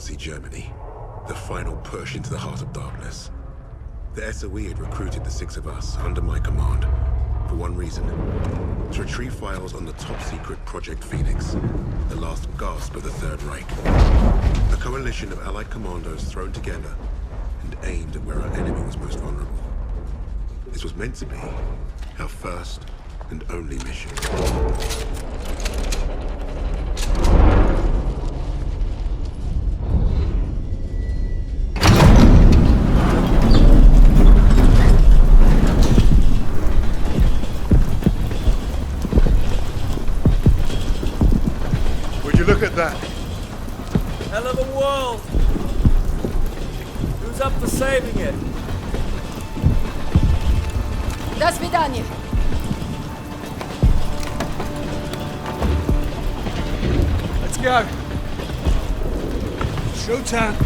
Nazi Germany. The final push into the heart of darkness. The SOE had recruited the six of us under my command for one reason: to retrieve files on the top-secret Project Phoenix, the last gasp of the Third Reich. A coalition of Allied commandos thrown together and aimed at where our enemy was most vulnerable. This was meant to be our first and only mission. Look at that. Hell of a world. Who's up for saving it? До свидания. Let's go. Showtime.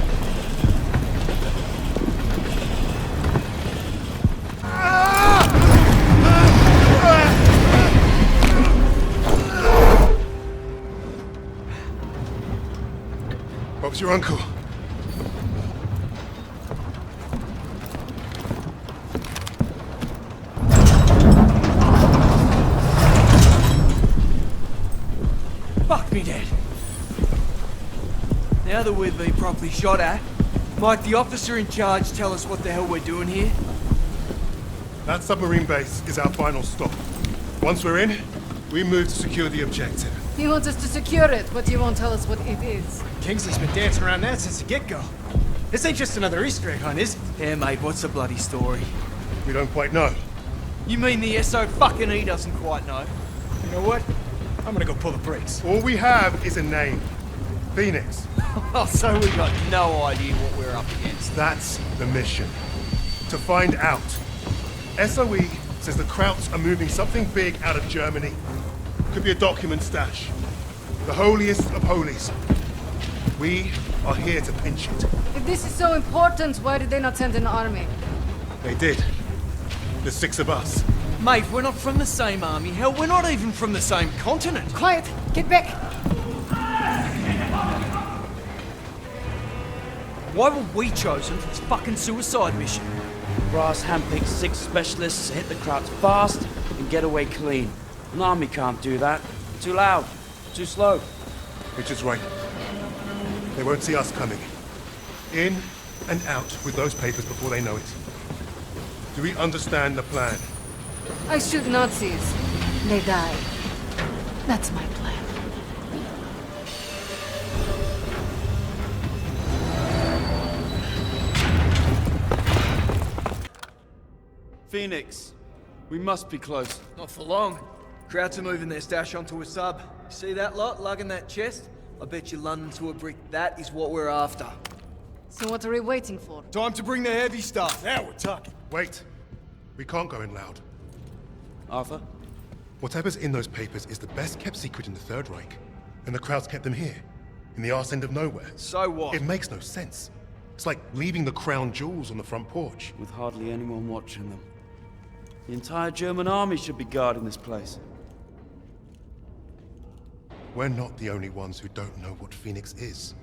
Bob's your uncle. Fuck me dead. Now that we've been properly shot at, might the officer in charge tell us what the hell we're doing here? That submarine base is our final stop. Once we're in, we move to secure the objective. He wants us to secure it, but he won't tell us what it is. Kingsley's been dancing around that since the get-go. This ain't just another Easter egg hunt, is it? Yeah, mate, what's the bloody story? We don't quite know. You mean the SO fucking E doesn't quite know? You know what? I'm gonna go pull the brakes. All we have is a name. Phoenix. Oh, so we got no idea what we're up against. That's the mission. To find out. SOE says the Krauts are moving something big out of Germany. Could be a document stash. The holiest of holies. We are here to pinch it. If this is so important, why did they not send an army? They did. The six of us. Mate, we're not from the same army. Hell, we're not even from the same continent. Quiet! Get back! Why were we chosen for this fucking suicide mission? Brass handpicked six specialists to hit the crowds fast and get away clean. An army can't do that. Too loud. Too slow. Richard's right. They won't see us coming. In and out with those papers before they know it. Do we understand the plan? I shoot Nazis. They die. That's my plan. Phoenix, we must be close. Not for long. Krauts are moving their stash onto a sub. See that lot lugging that chest? I bet you London to a brick that is what we're after. So what are we waiting for? Time to bring the heavy stuff. Now we're talking. Wait. We can't go in loud. Arthur? Whatever's in those papers is the best kept secret in the Third Reich. And the Krauts kept them here. In the arse end of nowhere. So what? It makes no sense. It's like leaving the crown jewels on the front porch. With hardly anyone watching them. The entire German army should be guarding this place. We're not the only ones who don't know what Phoenix is.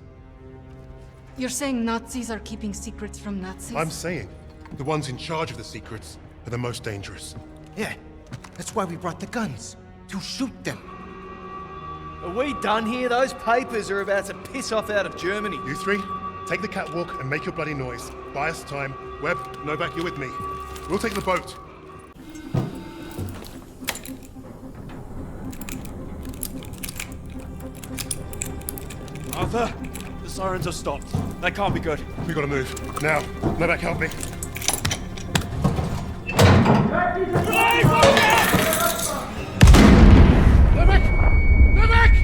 You're saying Nazis are keeping secrets from Nazis? I'm saying the ones in charge of the secrets are the most dangerous. Yeah, that's why we brought the guns. To shoot them. Are we done here? Those papers are about to piss off out of Germany. You three, take the catwalk and make your bloody noise. Buy us time. Webb, Novak, you're with me. We'll take the boat. Arthur, the sirens are stopped. That can't be good. We gotta move. Now. Novak, help me. Novak! Novak!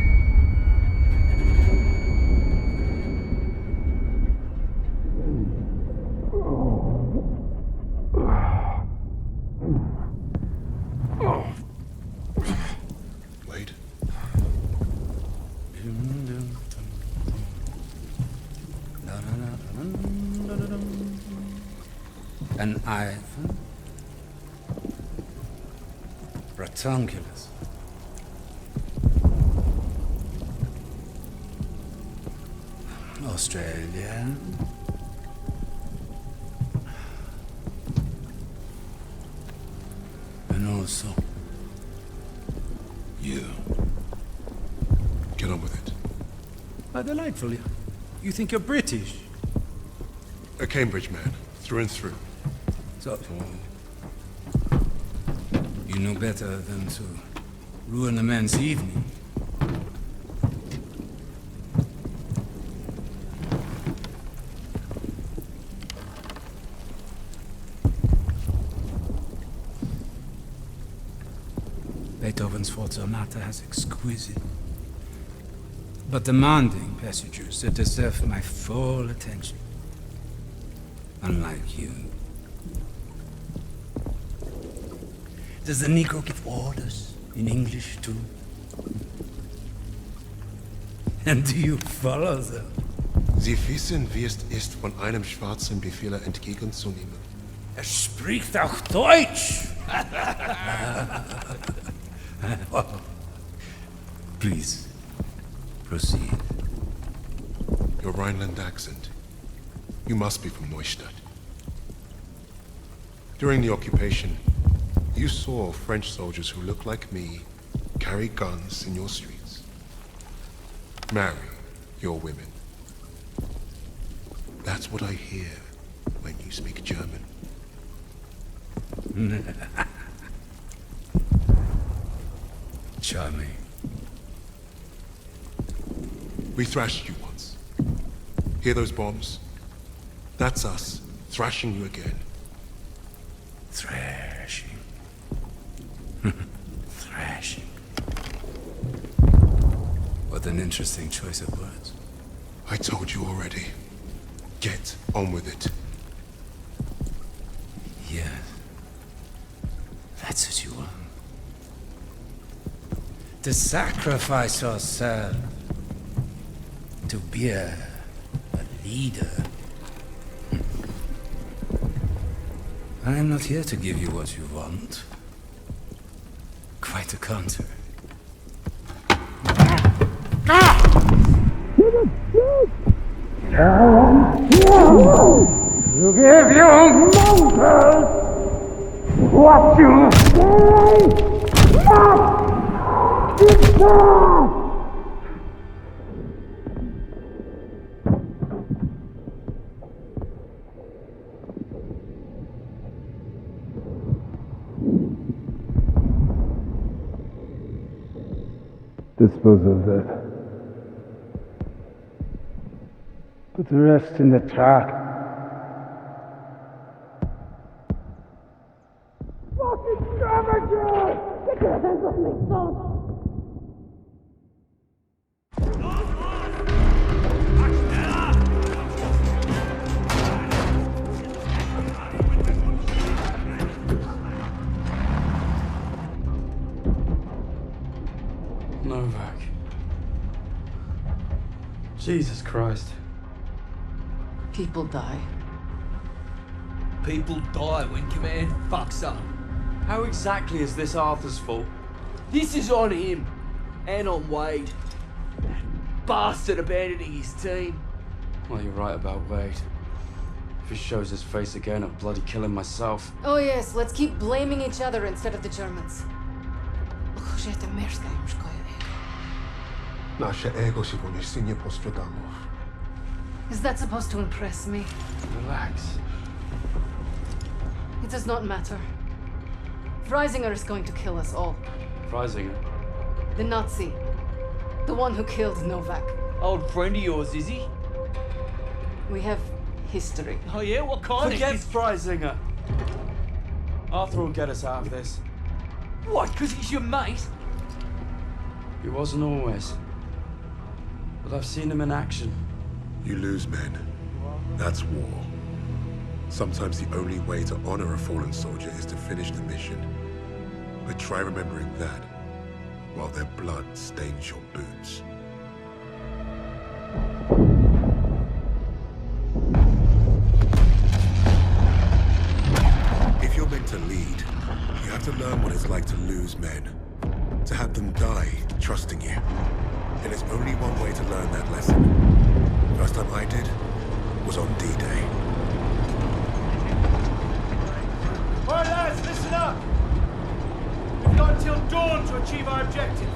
Wait. An iPhone? Rectangulars. Australia. And also, you. Get on with it. Ah, delightful. You think you're British? A Cambridge man, through and through. So, you know better than to ruin a man's evening. Beethoven's Fourth Sonata has exquisite but demanding passages that deserve my full attention. Unlike you. Does the Negro give orders in English too? And do you follow them? Sie wissen, wie es ist, von einem schwarzen Befehler entgegenzunehmen. Er spricht auch Deutsch! Please, proceed. Your Rhineland accent. You must be from Neustadt. During the occupation, you saw French soldiers who look like me carry guns in your streets. Marry your women. That's what I hear when you speak German. Charming. We thrashed you once. Hear those bombs? That's us, thrashing you again. Thrashing. Thrashing. What an interesting choice of words. I told you already. Get on with it. Yes. That's what you want. To sacrifice yourself. To be a leader. I am not here to give you what you want. Quite the contrary. To give you monsters what you say not deserve. Dispose of that. Put the rest in the truck. Fucking scavenger! Get your hands off me, son! Novak. Jesus Christ. People die. People die when command fucks up. How exactly is this Arthur's fault? This is on him. And on Wade. That bastard abandoning his team. Well, you're right about Wade. If he shows his face again, I'll bloody kill him myself. Oh yes, let's keep blaming each other instead of the Germans. Nasze ego się po mieście nie posprzedało. Is that supposed to impress me? Relax. It does not matter. Freisinger is going to kill us all. Freisinger? The Nazi. The one who killed Novak. Old friend of yours, is he? We have history. Oh yeah? What kind Forget of... Freisinger! Arthur will get us out of this. What, because he's your mate? He wasn't always. But I've seen him in action. You lose men. That's war. Sometimes the only way to honor a fallen soldier is to finish the mission. But try remembering that while their blood stains your boots. If you're meant to lead, you have to learn what it's like to lose men. To have them die trusting you. And there's only one way to learn that lesson. First time I did was on D-Day. All right, lads, listen up. We've got until dawn to achieve our objective.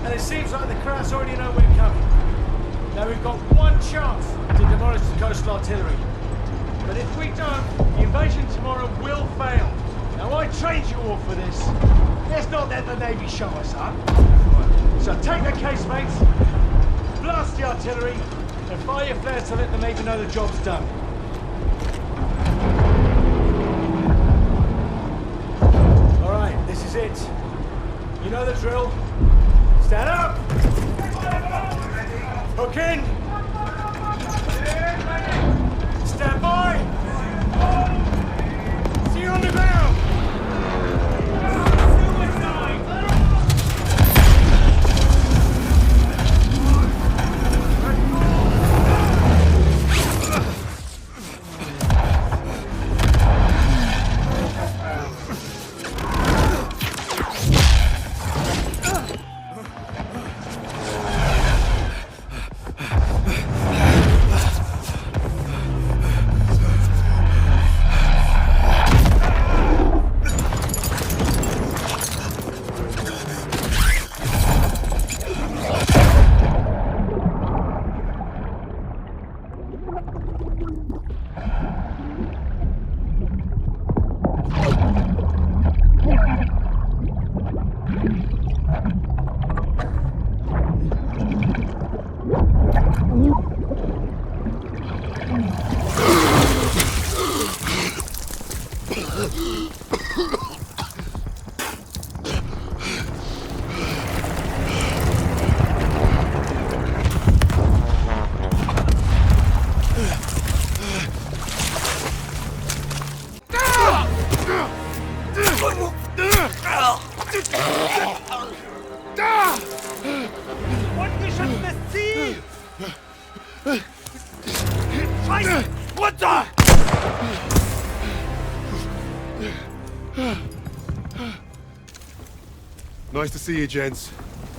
And it seems like the Krauts already know we're coming. Now we've got one chance to demolish the coastal artillery. But if we don't, the invasion tomorrow will fail. Now I trained you all for this. Let's not let the Navy show us up. So take the casemates, blast the artillery, and fire your flares to let the Navy know the job's done. All right, this is it. You know the drill. Stand up! Hook in! Stand by! See you on the ground! What the? Nice to see you, gents.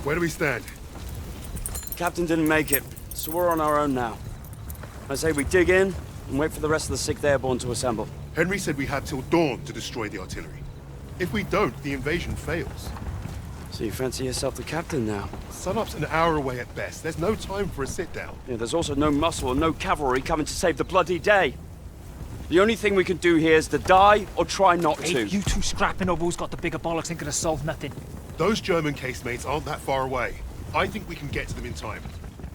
Where do we stand? Captain didn't make it, so we're on our own now. I say we dig in and wait for the rest of the 6th Airborne to assemble. Henry said we had till dawn to destroy the artillery. If we don't, the invasion fails. So you fancy yourself the captain now? Sunup's an hour away at best. There's no time for a sit-down. Yeah, there's also no muscle and no cavalry coming to save the bloody day. The only thing we can do here is to die or try not to. Hey, you two scrapping over who's got the bigger bollocks ain't gonna solve nothing. Those German casemates aren't that far away. I think we can get to them in time.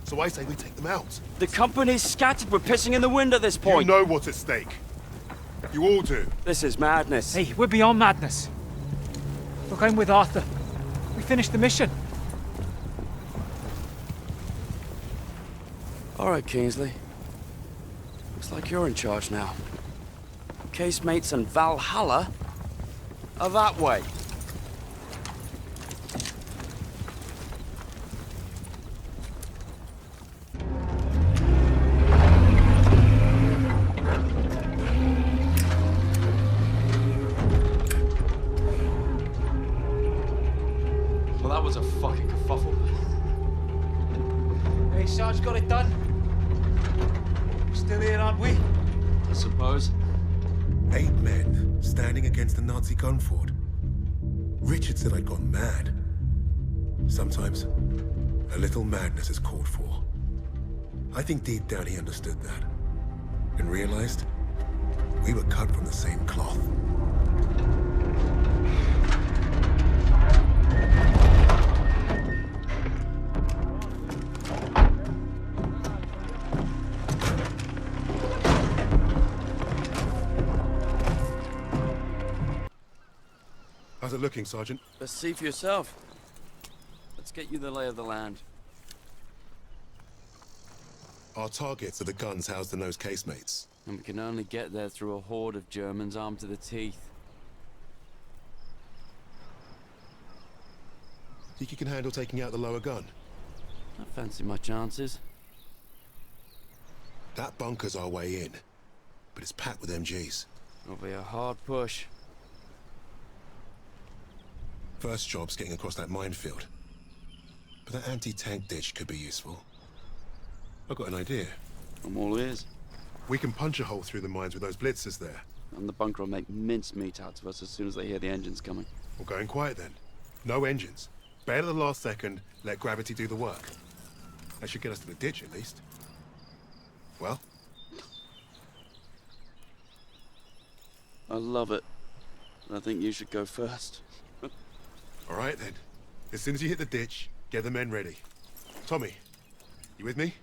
So I say we take them out. The company's scattered. We're pissing in the wind at this point. You know what's at stake. You all do. This is madness. Hey, we're beyond madness. Look, I'm with Arthur. We finished the mission. All right, Kingsley. Looks like you're in charge now. Casemates and Valhalla are that way. Well, that was a fucking kerfuffle. Hey, Sarge got it done. Still here, aren't we? I suppose. 8 men standing against a Nazi gun fort. Richard said I'd gone mad. Sometimes, a little madness is called for. I think deep down he understood that. And realized we were cut from the same cloth. How's it looking, Sergeant? Let's see for yourself. Let's get you the lay of the land. Our targets are the guns housed in those casemates. And we can only get there through a horde of Germans armed to the teeth. Think you can handle taking out the lower gun? I fancy my chances. That bunker's our way in, but it's packed with MGs. It'll be a hard push. First job's getting across that minefield. But that anti-tank ditch could be useful. I've got an idea. I'm all ears. We can punch a hole through the mines with those blitzers there. And the bunker will make mincemeat out of us as soon as they hear the engines coming. We're going quiet then. No engines. Bail at the last second, let gravity do the work. That should get us to the ditch at least. Well? I love it. I think you should go first. All right then. As soon as you hit the ditch, get the men ready. Tommy, you with me?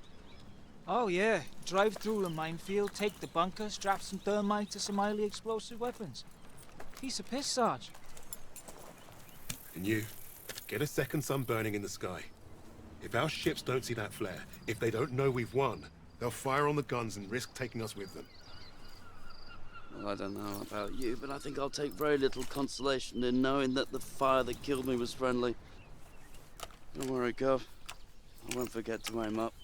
Oh yeah, drive through a minefield, take the bunker, strap some thermite to some highly explosive weapons. Piece of piss, Sarge. And you, get a second sun burning in the sky. If our ships don't see that flare, if they don't know we've won, they'll fire on the guns and risk taking us with them. Well, I don't know about you, but I think I'll take very little consolation in knowing that the fire that killed me was friendly. Don't worry, Gov. I won't forget to aim up.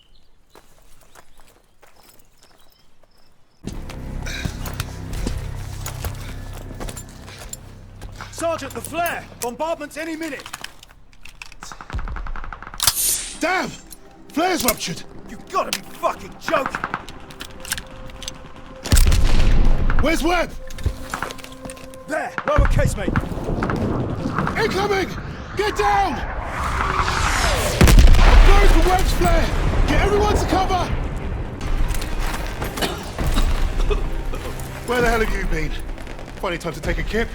Sergeant, the flare! Bombardment's any minute! Damn! Flare's ruptured! You gotta be fucking joking! Where's Webb? There! Lower casemate! Incoming! Get down! Going for Webb's flare! Get everyone to cover! Where the hell have you been? Funny time to take a kip.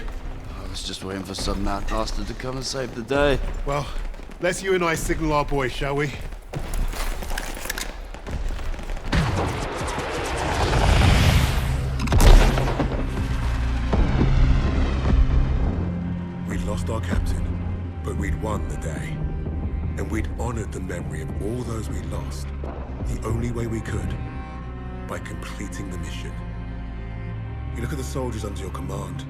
I was just waiting for some mad bastard to come and save the day. Well, let's you and I signal our boys, shall we? We'd lost our captain, but we'd won the day. And we'd honored the memory of all those we lost, the only way we could, by completing the mission. You look at the soldiers under your command,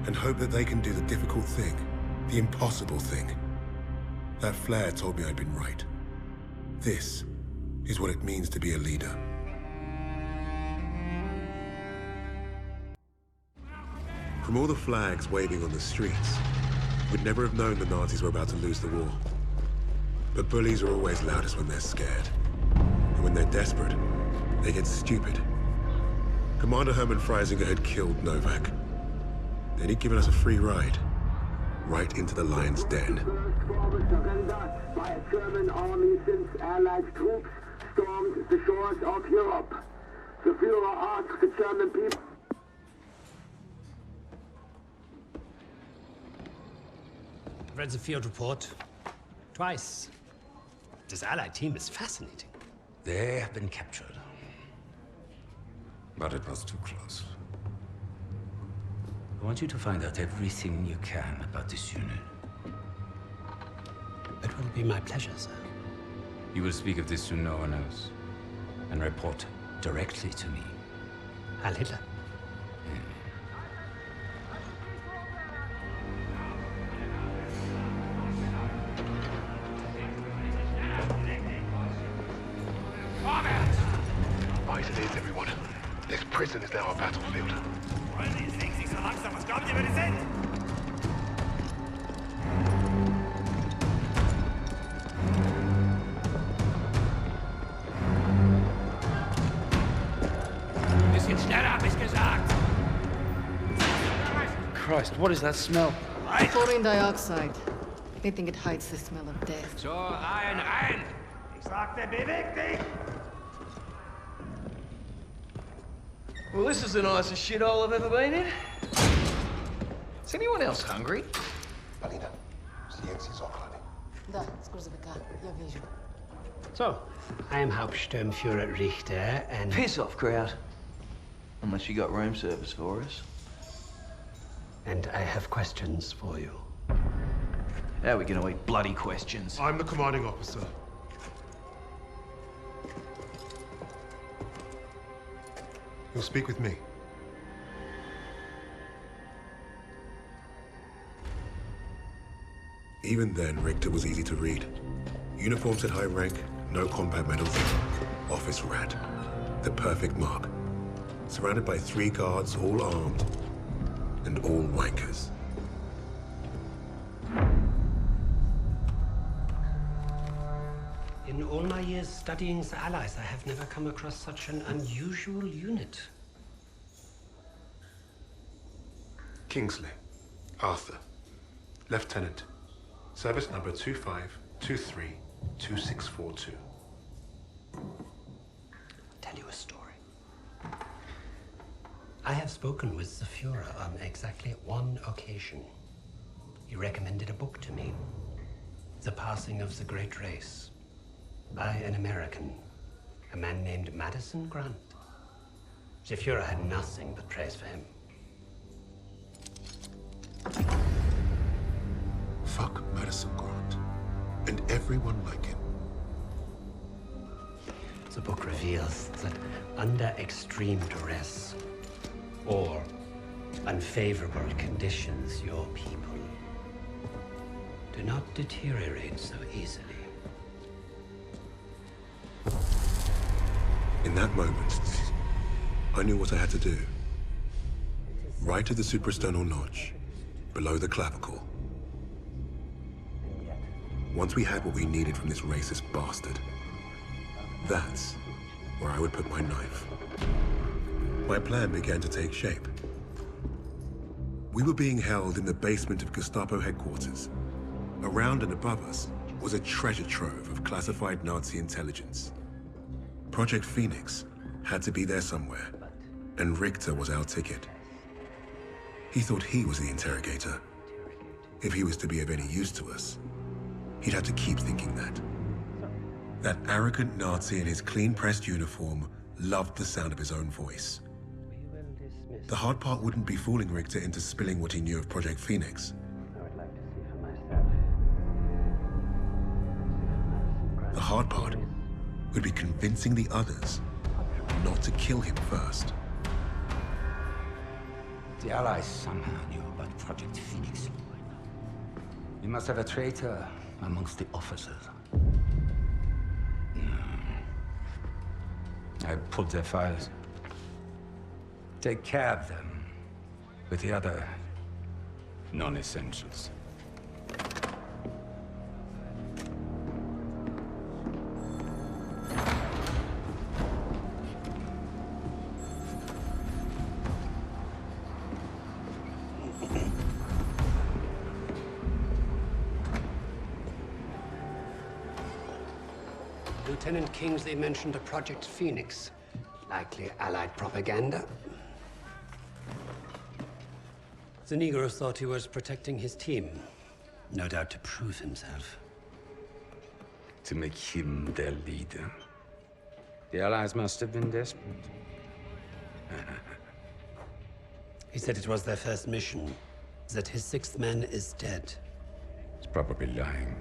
and hope that they can do the difficult thing, the impossible thing. That flare told me I'd been right. This is what it means to be a leader. From all the flags waving on the streets, we'd never have known the Nazis were about to lose the war. But bullies are always loudest when they're scared. And when they're desperate, they get stupid. Commander Hermann Freisinger had killed Novak. Then he'd given us a free ride, right into the lion's den. Surrender by a German army since Allied troops stormed the shores of Europe. The Führer asked the German people. Read the field report twice. This Allied team is fascinating. They have been captured. But it was too close. I want you to find out everything you can about this unit. It will be my pleasure, sir. You will speak of this to no one else, and report directly to me. Heil Hitler. Right it is, everyone. This prison is now our battlefield. Bisschen schneller, hab ich gesagt! Christ, what is that smell? Chlorine dioxide. They think it hides the smell of death. So, rein, rein! Ich sagte, beweg dich! Well, this is the nicest shithole I've ever been in. Is anyone else hungry? Alina, silenci Socrani. Da, scurzavika, я вижу. So, I am Hauptsturmführer Richter, and... Piss off, crowd. Unless you got room service for us. And I have questions for you. How are we gonna eat bloody questions? I'm the commanding officer. You'll speak with me. Even then, Richter was easy to read. Uniform said high rank, no combat medals. Office rat. The perfect mark. Surrounded by 3 guards, all armed, and all wankers. In all my years studying the Allies, I have never come across such an unusual unit. Kingsley. Arthur. Lieutenant. Service number 25232642. Tell you a story. I have spoken with the Führer on exactly one occasion. He recommended a book to me. The Passing of the Great Race. By an American. A man named Madison Grant. The Führer had nothing but praise for him. Fuck Madison Grant. And everyone like him. The book reveals that under extreme duress or unfavorable conditions, your people do not deteriorate so easily. In that moment, I knew what I had to do. Right at the suprasternal notch, below the clavicle. Once we had what we needed from this racist bastard, that's where I would put my knife. My plan began to take shape. We were being held in the basement of Gestapo headquarters. Around and above us was a treasure trove of classified Nazi intelligence. Project Phoenix had to be there somewhere, and Richter was our ticket. He thought he was the interrogator. If he was to be of any use to us, he'd have to keep thinking that. That arrogant Nazi in his clean-pressed uniform loved the sound of his own voice. The hard part wouldn't be fooling Richter into spilling what he knew of Project Phoenix. The hard part would be convincing the others not to kill him first. The Allies somehow knew about Project Phoenix. You must have a traitor amongst the officers. I pulled their files. Take care of them with the other non-essentials. Lieutenant Kingsley mentioned a Project Phoenix. Likely Allied propaganda. The Negro thought he was protecting his team. No doubt to prove himself. To make him their leader. The Allies must have been desperate. He said it was their first mission. That his sixth man is dead. He's probably lying.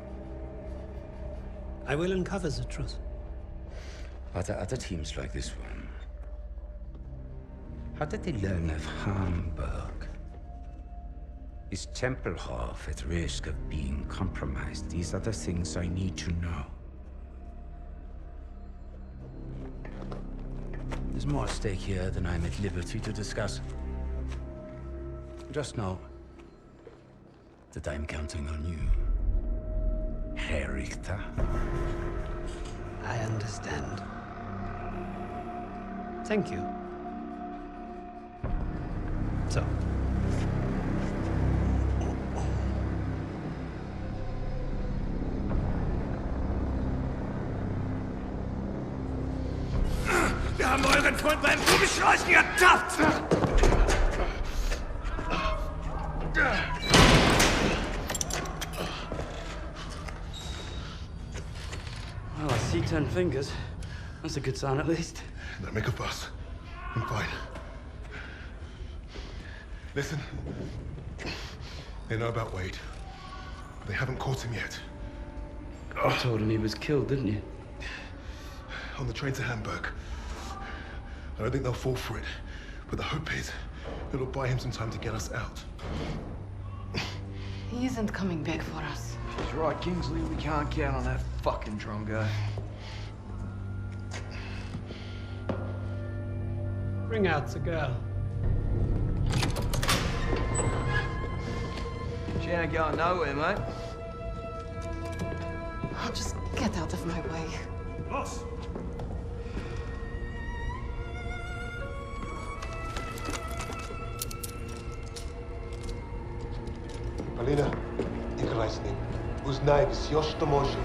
I will uncover the truth. Are there other teams like this one? How did they learn of Hamburg? Is Tempelhof at risk of being compromised? These are the things I need to know. There's more at stake here than I'm at liberty to discuss. Just know that I'm counting on you, Herr Richter. I understand. Thank you. So. Wir haben euren Freund beim Kugelschleichen ertappt! Well, I see 10 fingers. That's a good sign, at least. Don't make a fuss. I'm fine. Listen. They know about Wade. They haven't caught him yet. You told him he was killed, didn't you? On the train to Hamburg. I don't think they'll fall for it. But the hope is it'll buy him some time to get us out. He isn't coming back for us. She's right, Kingsley. We can't count on that fucking drum guy. Bring out the girl. She ain't going nowhere, mate. Oh, just get out of my way. Boss! Alina, играй с ним. Узнай все, что можешь.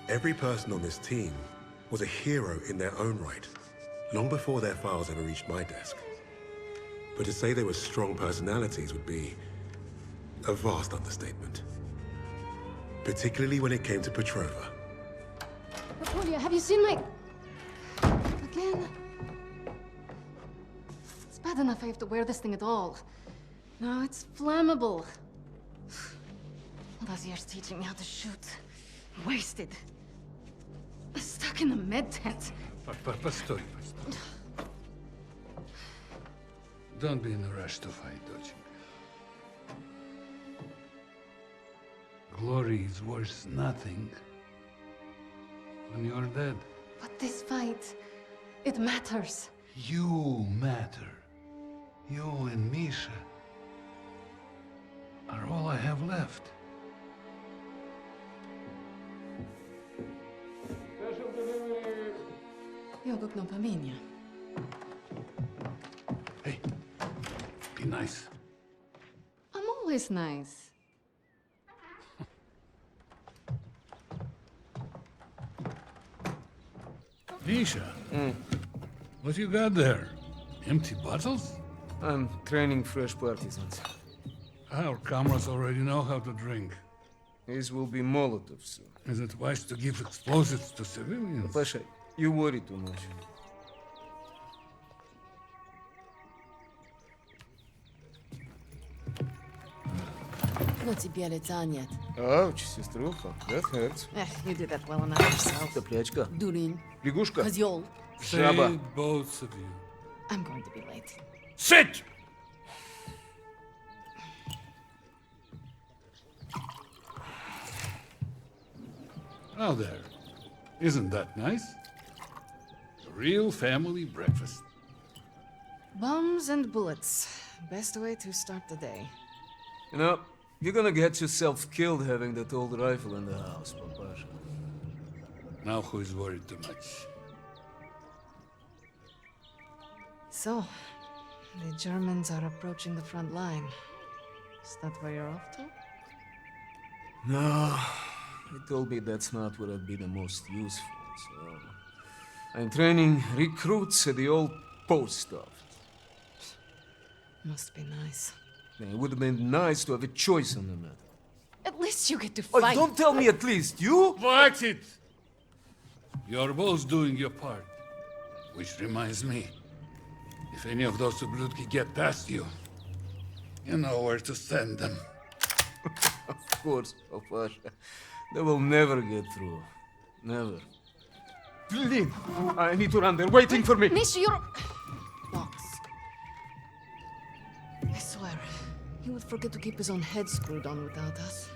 Every person on this team was a hero in their own right, long before their files ever reached my desk. But to say they were strong personalities would be a vast understatement. Particularly when it came to Petrova. Napoleon, have you seen my... Again? It's bad enough I have to wear this thing at all. Now it's flammable. All those years teaching me how to shoot. Wasted. Stuck in a med tent. Постой. Don't be in a rush to fight, доченька. Glory is worth nothing when you're dead. But this fight, it matters. You matter. You and Misha are all I have left. Jogok no pamiętnia. Hey, be nice. I'm always nice. Misha, what you got there? Empty bottles? I'm training fresh partisans. Our comrades already know how to drink. These will be Molotovs soon. Is it wise to give explosives to civilians? Pasha, you worry too much. Но тебе лица нет. Ouch, сеструха, that hurts. You did that well enough yourself. Топлячка. Дурень. Лягушка. Козёл. Жаба. Say both of you. I'm going to be late. Sit! Now there. Isn't that nice? A real family breakfast. Bombs and bullets. Best way to start the day. You know, you're gonna get yourself killed having that old rifle in the house, Papasha. Now who is worried too much? So, the Germans are approaching the front line. Is that where you're off to? No, he told me that's not where I'd be the most useful, so... I'm training recruits at the old post office. Must be nice. It would have been nice to have a choice on the matter. At least you get to Oh, fight. don't tell me at least, you? Watch it! You're both doing your part. Which reminds me, if any of those ублюдки get past you, you know where to send them. Of course, Papasha. They will never get through. Never. Blin! I need to run. They're waiting for me. Misha, you're... Box. I swear, he would forget to keep his own head screwed on without us.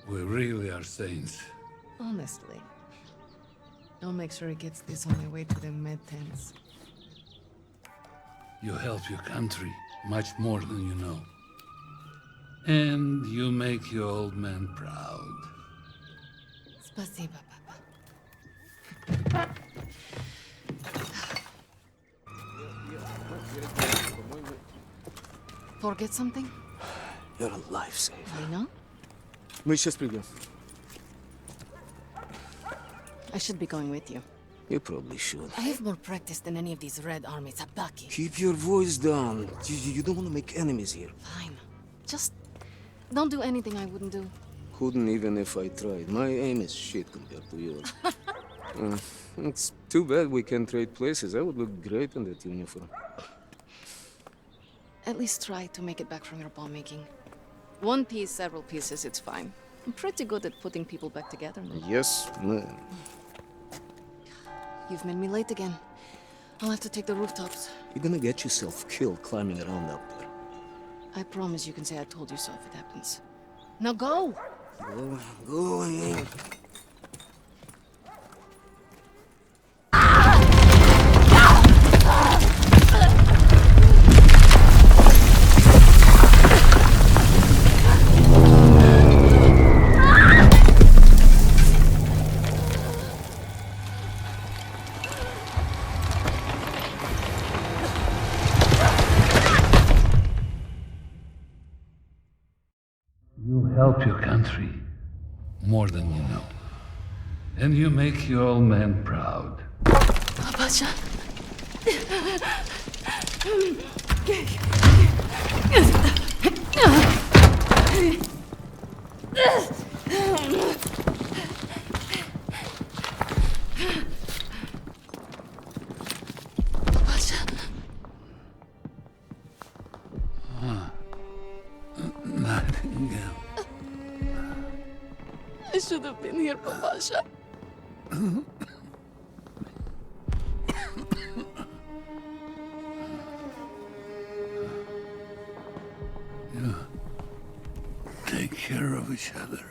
We really are saints. Honestly. I'll make sure he gets this on the way to the med tents. You help your country much more than you know. And you make your old man proud. Спасибо, Papa. Forget something? You're a lifesaver. I know. Мы сейчас придем. I should be going with you. You probably should. I have more practice than any of these Red Army Sabaki. Keep your voice down. You don't want to make enemies here. Fine. Just don't do anything I wouldn't do. Couldn't even if I tried. My aim is shit compared to yours. It's too bad we can't trade places. I would look great in that uniform. At least try to make it back from your bomb making. One piece, several pieces, it's fine. I'm pretty good at putting people back together. Yes, ma'am. You've made me late again. I'll have to take the rooftops. You're gonna get yourself killed climbing around up there. I promise you can say I told you so if it happens. Now go! Going. help your country more than you know. And you make your old man proud. Pasha. Nightingale. I should have been here, Papasha. Yeah. Take care of each other.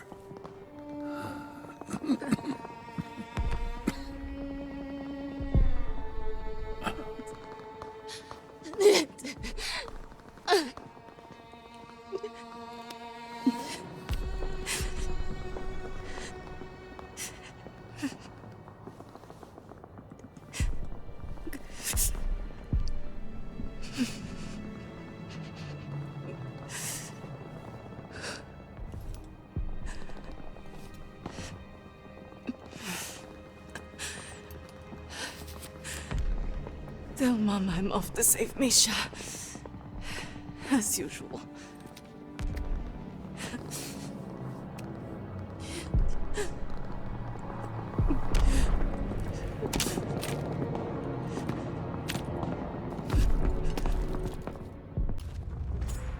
Tell Mama I'm off to save Misha. As usual.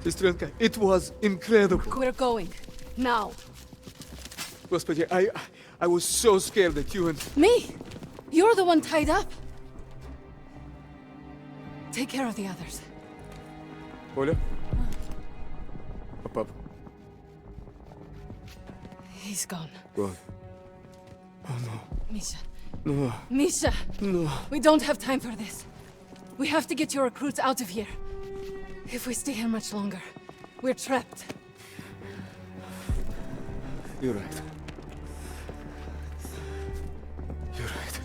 Сестренка, it was incredible. We're going. Now. Господи, I was so scared that you and... Me? You're the one tied up. Take care of the others. Оля? Пап. He's gone. Gone. Oh no. Misha. No. Misha! No. We don't have time for this. We have to get your recruits out of here. If we stay here much longer, we're trapped. You're right. You're right.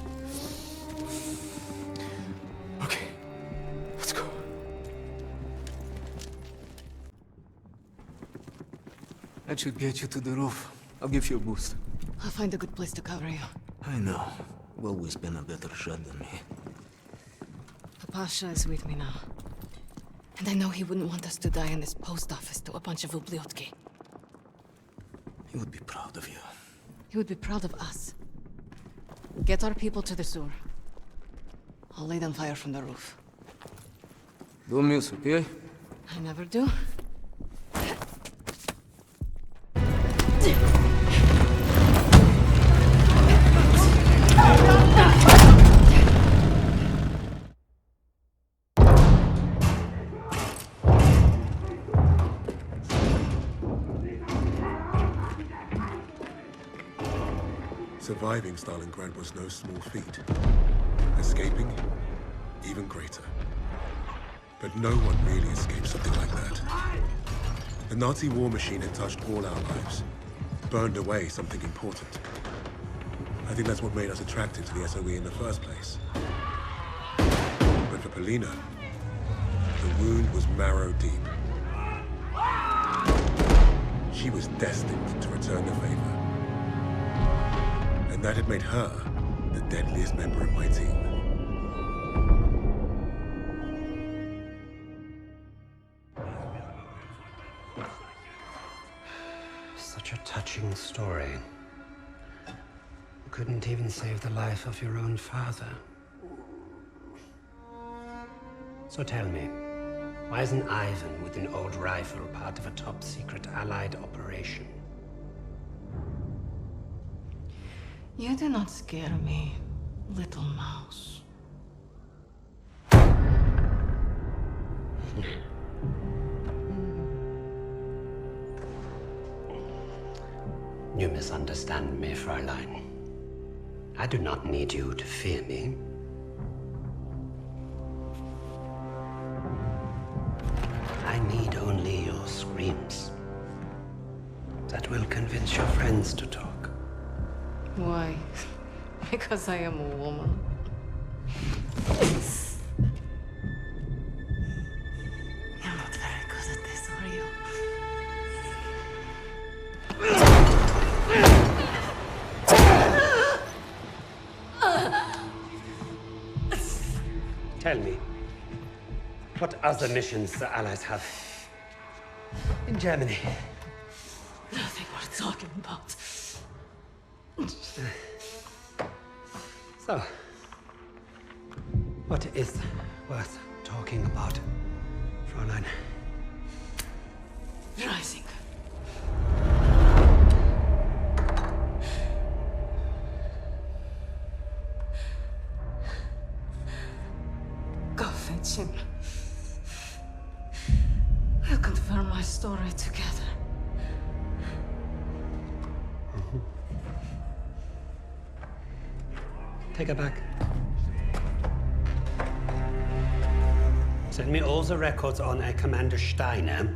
Okay. Let's go. That should get you to the roof. I'll give you a boost. I'll find a good place to cover you. I know. You've always been a better shot than me. Pasha is with me now. And I know he wouldn't want us to die in this post office to a bunch of ubliotki. He would be proud of you. He would be proud of us. Get our people to the sewer. I'll lay them fire from the roof. Don't miss, okay? I never do. Surviving Stalingrad was no small feat. Escaping, even greater. But no one really escaped something like that. The Nazi war machine had touched all our lives, burned away something important. I think that's what made us attracted to the SOE in the first place. But for Polina, the wound was marrow deep. She was destined to return the favor. And that had made her the deadliest member of my team. Such a touching story. You couldn't even save the life of your own father. So tell me, why isn't Ivan with an old rifle part of a top-secret Allied operation? You do not scare me, little mouse. You misunderstand me, Fräulein. I do not need you to fear me. I need only your screams. That will convince your friends to talk. Why? Because I am a woman. You're not very good at this, are you? Tell me, what other missions the Allies have in Germany? Nothing worth talking about. So, what is worth talking about, Fräulein? Rising. Go fetch him. We'll confirm my story together. Take her back. Send me all the records on a Commander Steiner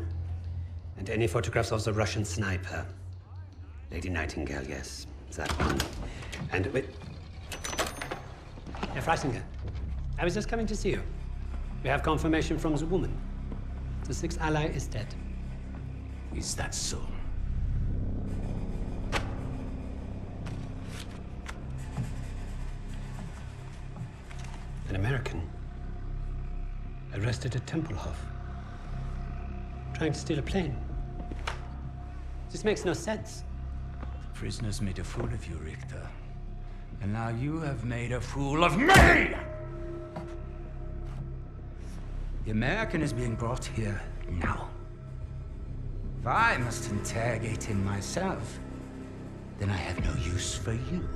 and any photographs of the Russian sniper. Lady Nightingale, yes, that one. And wait. Herr Freisinger, I was just coming to see you. We have confirmation from the woman. The sixth ally is dead. Is that so? An American arrested at Tempelhof, trying to steal a plane. This makes no sense. The prisoners made a fool of you, Richter. And now you have made a fool of me! The American is being brought here now. If I must interrogate him myself, then I have no use for you.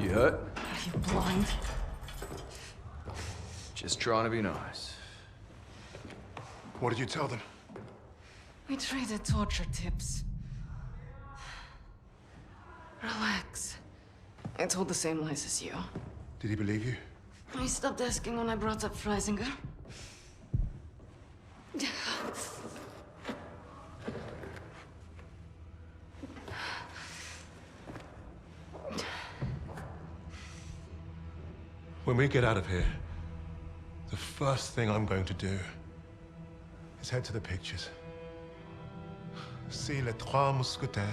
You hurt? Are you blind? Just trying to be nice. What did you tell them? We traded torture tips. Relax. I told the same lies as you. Did he believe you? He stopped asking when I brought up Freisinger. When we get out of here, the first thing I'm going to do is head to the pictures. See Les Trois Mousquetaires.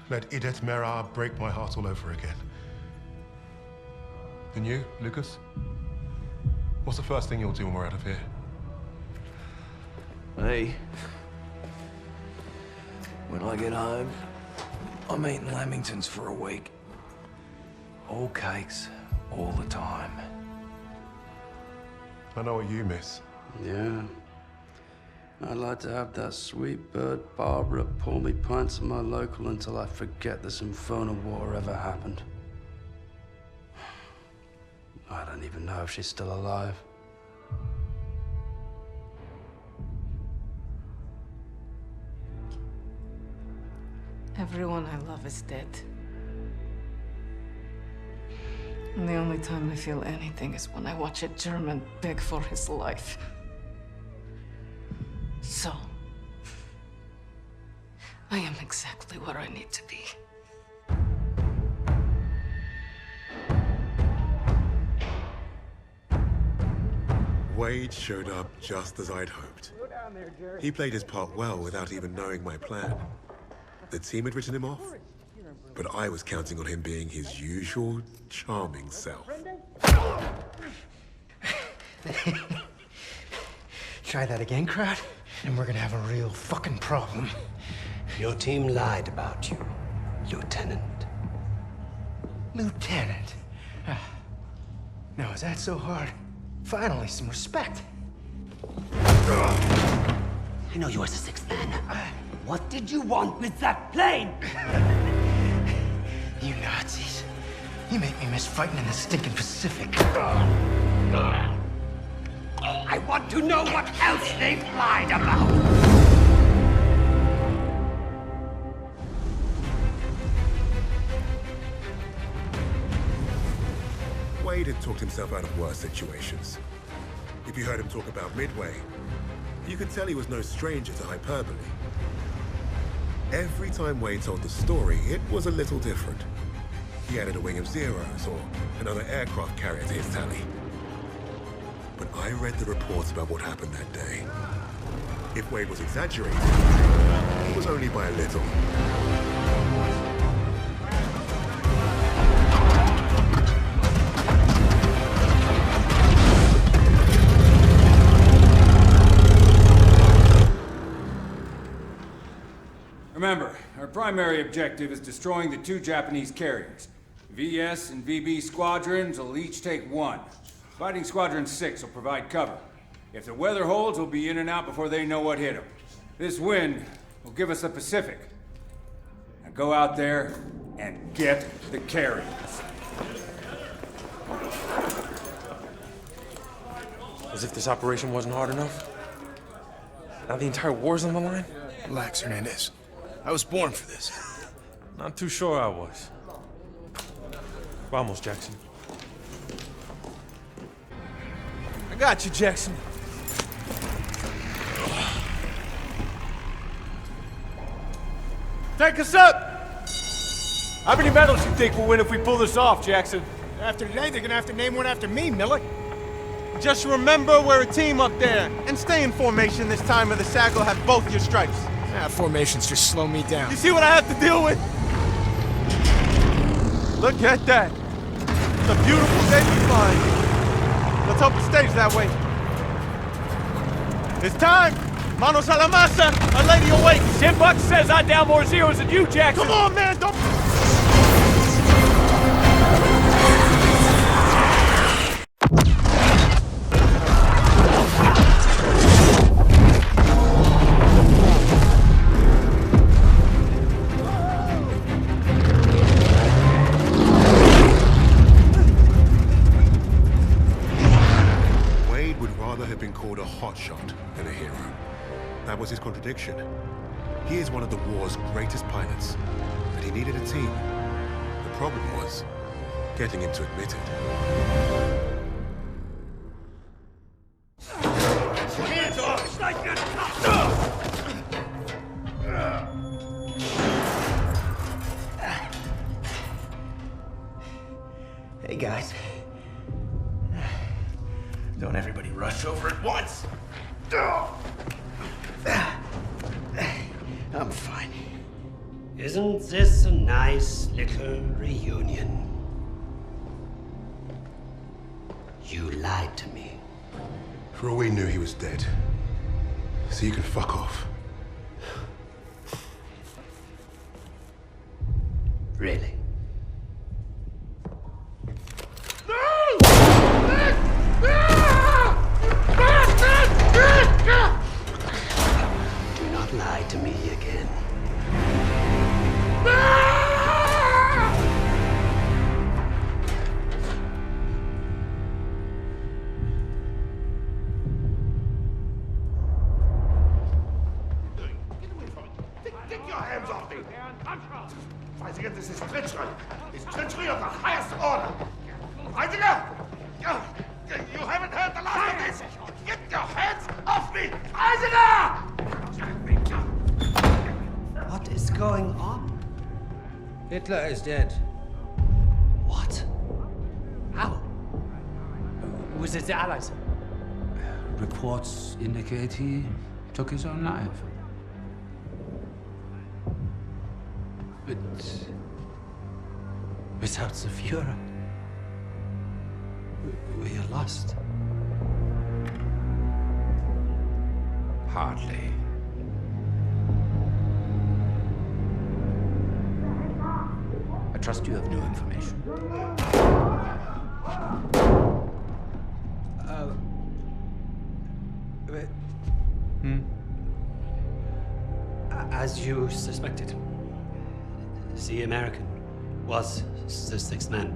Let Edith Merard break my heart all over again. And you, Lucas? What's the first thing you'll do when we're out of here? Me? When I get home, I'm eating Lamingtons for a week. All cakes, all the time. I know what you miss. Yeah. I'd like to have that sweet bird Barbara pour me pints of my local until I forget this infernal war ever happened. I don't even know if she's still alive. Everyone I love is dead. And the only time I feel anything is when I watch a German beg for his life. So, I am exactly where I need to be. Wade showed up just as I'd hoped. He played his part well without even knowing my plan. The team had written him off, but I was counting on him being his usual charming self. Try that again, crowd, and we're gonna have a real fucking problem. Your team lied about you, Lieutenant. Lieutenant? Now, is that so hard? Finally, some respect. I know you as the sixth man. What did you want with that plane? You Nazis. You make me miss fighting in the stinking Pacific. I want to know what else they've lied about. Wade had talked himself out of worse situations. If you heard him talk about Midway, you could tell he was no stranger to hyperbole. Every time Wade told the story, it was a little different. he added a wing of Zeros or another aircraft carrier to his tally. But I read the reports about what happened that day. If Wade was exaggerating, it was only by a little. Remember, our primary objective is destroying the 2 Japanese carriers. VS and VB squadrons will each take 1. Fighting Squadron 6 will provide cover. If the weather holds, we'll be in and out before they know what hit them. This wind will give us the Pacific. Now go out there and get the carriers. As if this operation wasn't hard enough. Now the entire war's on the line? Relax, Hernandez. I was born for this. Not too sure I was. Vamos, Jackson. I got you, Jackson. Take us up! How many medals you think we'll win if we pull this off, Jackson? After today, they're gonna have to name one after me, Miller. Just remember we're a team up there. And stay in formation this time or the SAG will have both your stripes. Formations just slow me down. You see what I have to deal with? Look at that. It's a beautiful day for flying. Let's hope it stays that way. It's time! Manos a la masa! Our lady awakes! 10 bucks says I down more zeros than you, Jackson! Come on, man! Don't... That was his contradiction. He is one of the war's greatest pilots, but he needed a team. The problem was getting him to admit it. Hands off! It's like this! Hey, guys. Don't everybody rush over at once. I'm fine. Isn't this a nice little reunion? You lied to me. For all we knew, he was dead. So you can fuck off. Really? Do not lie to me again. Get your hands off me! Fighting this is treachery. It's treachery of the highest order. Heidegger! You haven't heard the last of this! Get your hands off me! Heidegger! What is going on? Hitler is dead. What? How? Was it the Allies? Reports indicate he took his own life. But without the Führer, we are lost. Hardly. I trust you have new information. As you suspected, the American was the sixth man.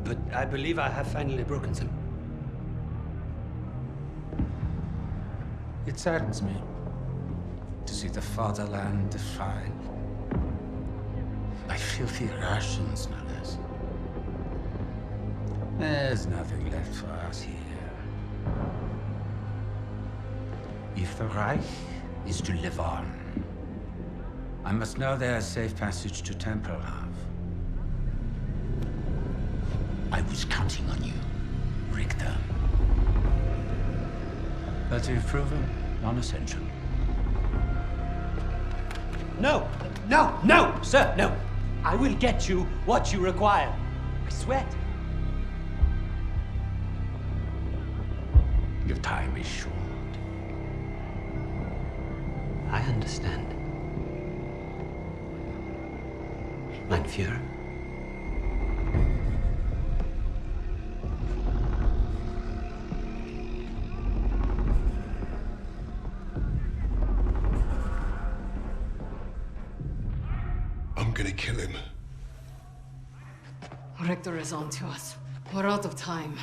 But I believe I have finally broken them. It saddens me to see the fatherland defiled by filthy Russians, no less. There's nothing left for us here. If the Reich is to live on, I must know there's safe passage to Tempelhof. I was counting on you, Richter. But you've proven non-essential. No, no, no, sir, no. I will get you what you require. I swear. Your time is short. I understand. Mein Führer? I'm gonna kill him. Richter is on to us. We're out of time.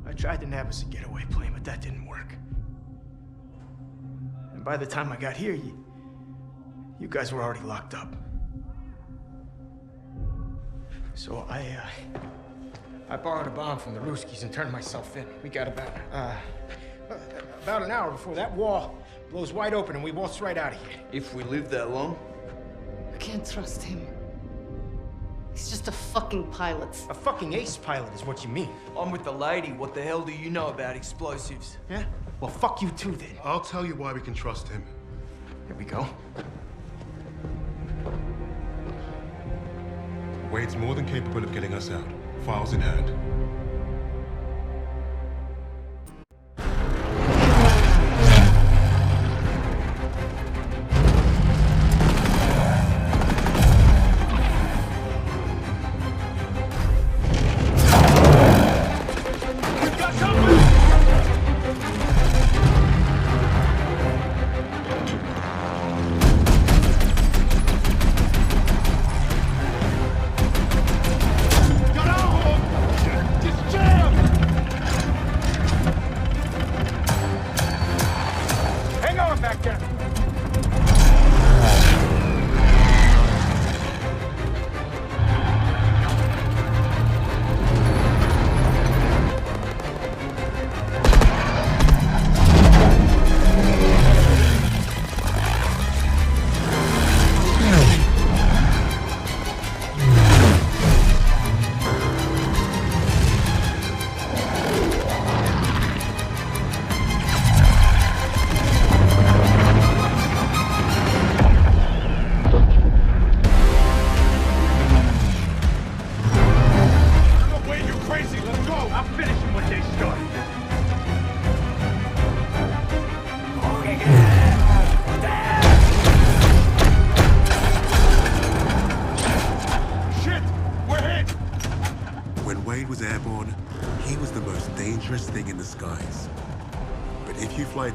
I tried to nab us a getaway plane, but that didn't work. And by the time I got here, you guys were already locked up. So I borrowed a bomb from the Ruskies and turned myself in. We got about an hour before that wall blows wide open and we waltz right out of here. If we live that long? I can't trust him. He's just a fucking pilot. A fucking ace pilot is what you mean. I'm with the lady. What the hell do you know about explosives? Yeah? Well, fuck you too, then. I'll tell you why we can trust him. Here we go. Wade's more than capable of getting us out. Files in hand.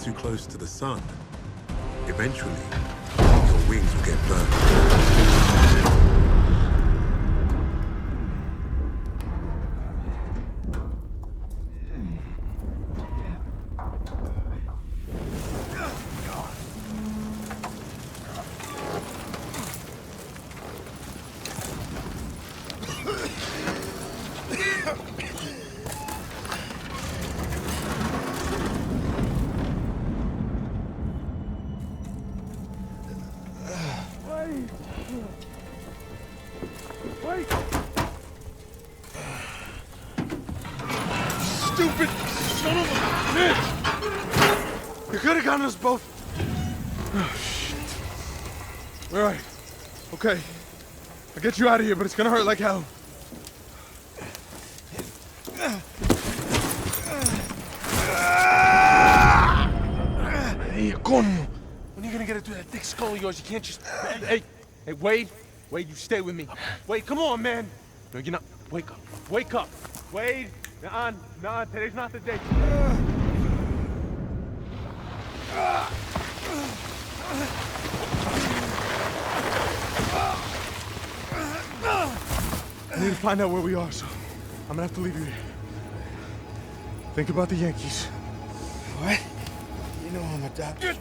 Too close to the sun, eventually, your wings will get burned. Stupid son of a bitch! You could have gotten us both. Oh, shit. All right. Okay. I'll get you out of here, but it's gonna hurt like hell. Hey, coño. When are you gonna get it through that thick skull of yours? You can't just... Hey, Wade. Wade, you stay with me. Wade, come on, man. No, you're not. Wake up. Wake up. Wade. Nah, today's not the day. I need to find out where we are, so I'm gonna have to leave you here. Think about the Yankees. What? You know I'm a doctor.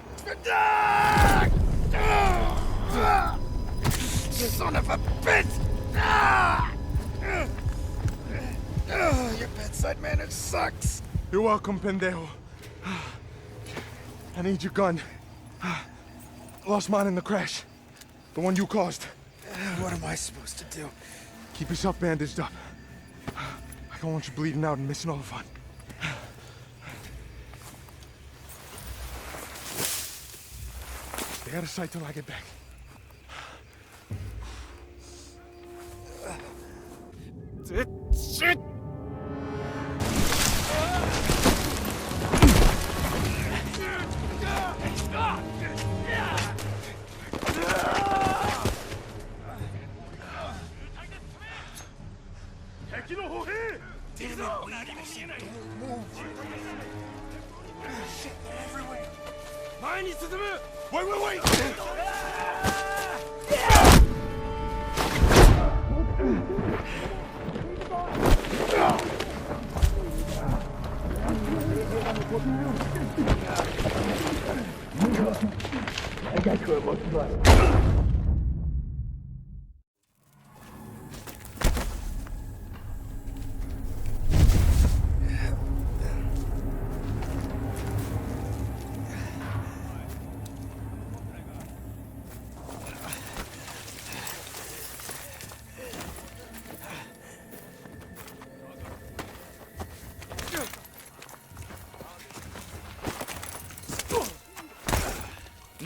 Son of a bitch! Your bedside manner sucks. You're welcome, pendejo. I need your gun. Lost mine in the crash. The one you caused. What am I supposed to do? Keep yourself bandaged up. I don't want you bleeding out and missing all the fun. Stay out of sight till I get back. Shit!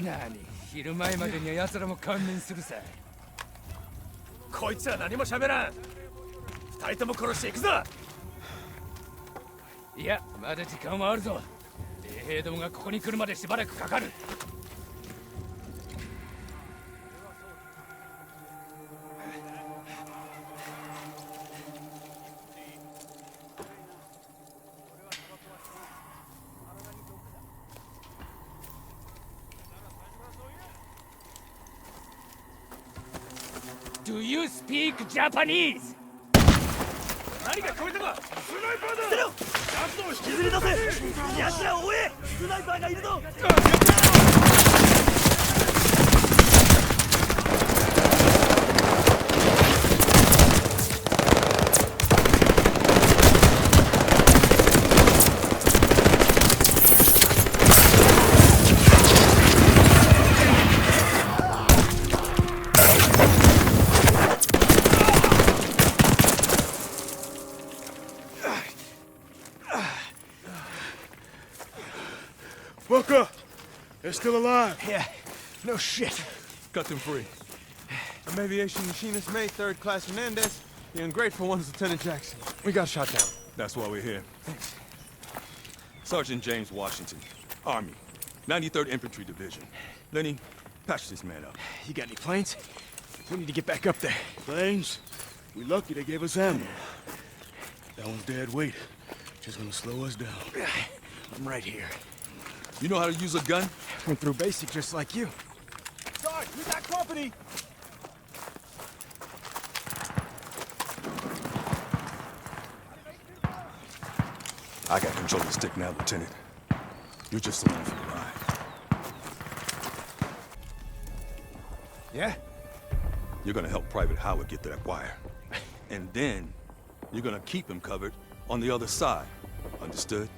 何、昼前までには奴らも観念するさ。こいつは何も喋らん。二人とも殺していくぞ。いや、まだ時間はあるぞ。衛兵どもがここに来るまでしばらくかかる。Do you speak Japanese? 何が聞こえたか？スナイパーだ！捨てろ！奴を引きずり出せ！奴らを追え！スナイパーがいるぞ！Booker! They're still alive. Yeah, no shit. Cut them free. I'm aviation machinist May, 3rd class Hernandez. The ungrateful one is Lieutenant Jackson. We got shot down. That's why we're here. Thanks. Sergeant James Washington, Army, 93rd Infantry Division. Lenny, patch this man up. You got any planes? We need to get back up there. Planes? We lucky they gave us ammo. That one's dead weight. Just gonna slow us down. I'm right here. You know how to use a gun? Went through basic just like you. Sarge, we got company! I got control of the stick now, Lieutenant. You're just along for the ride. Yeah? You're gonna help Private Howard get to that wire. And then, you're gonna keep him covered on the other side. Understood?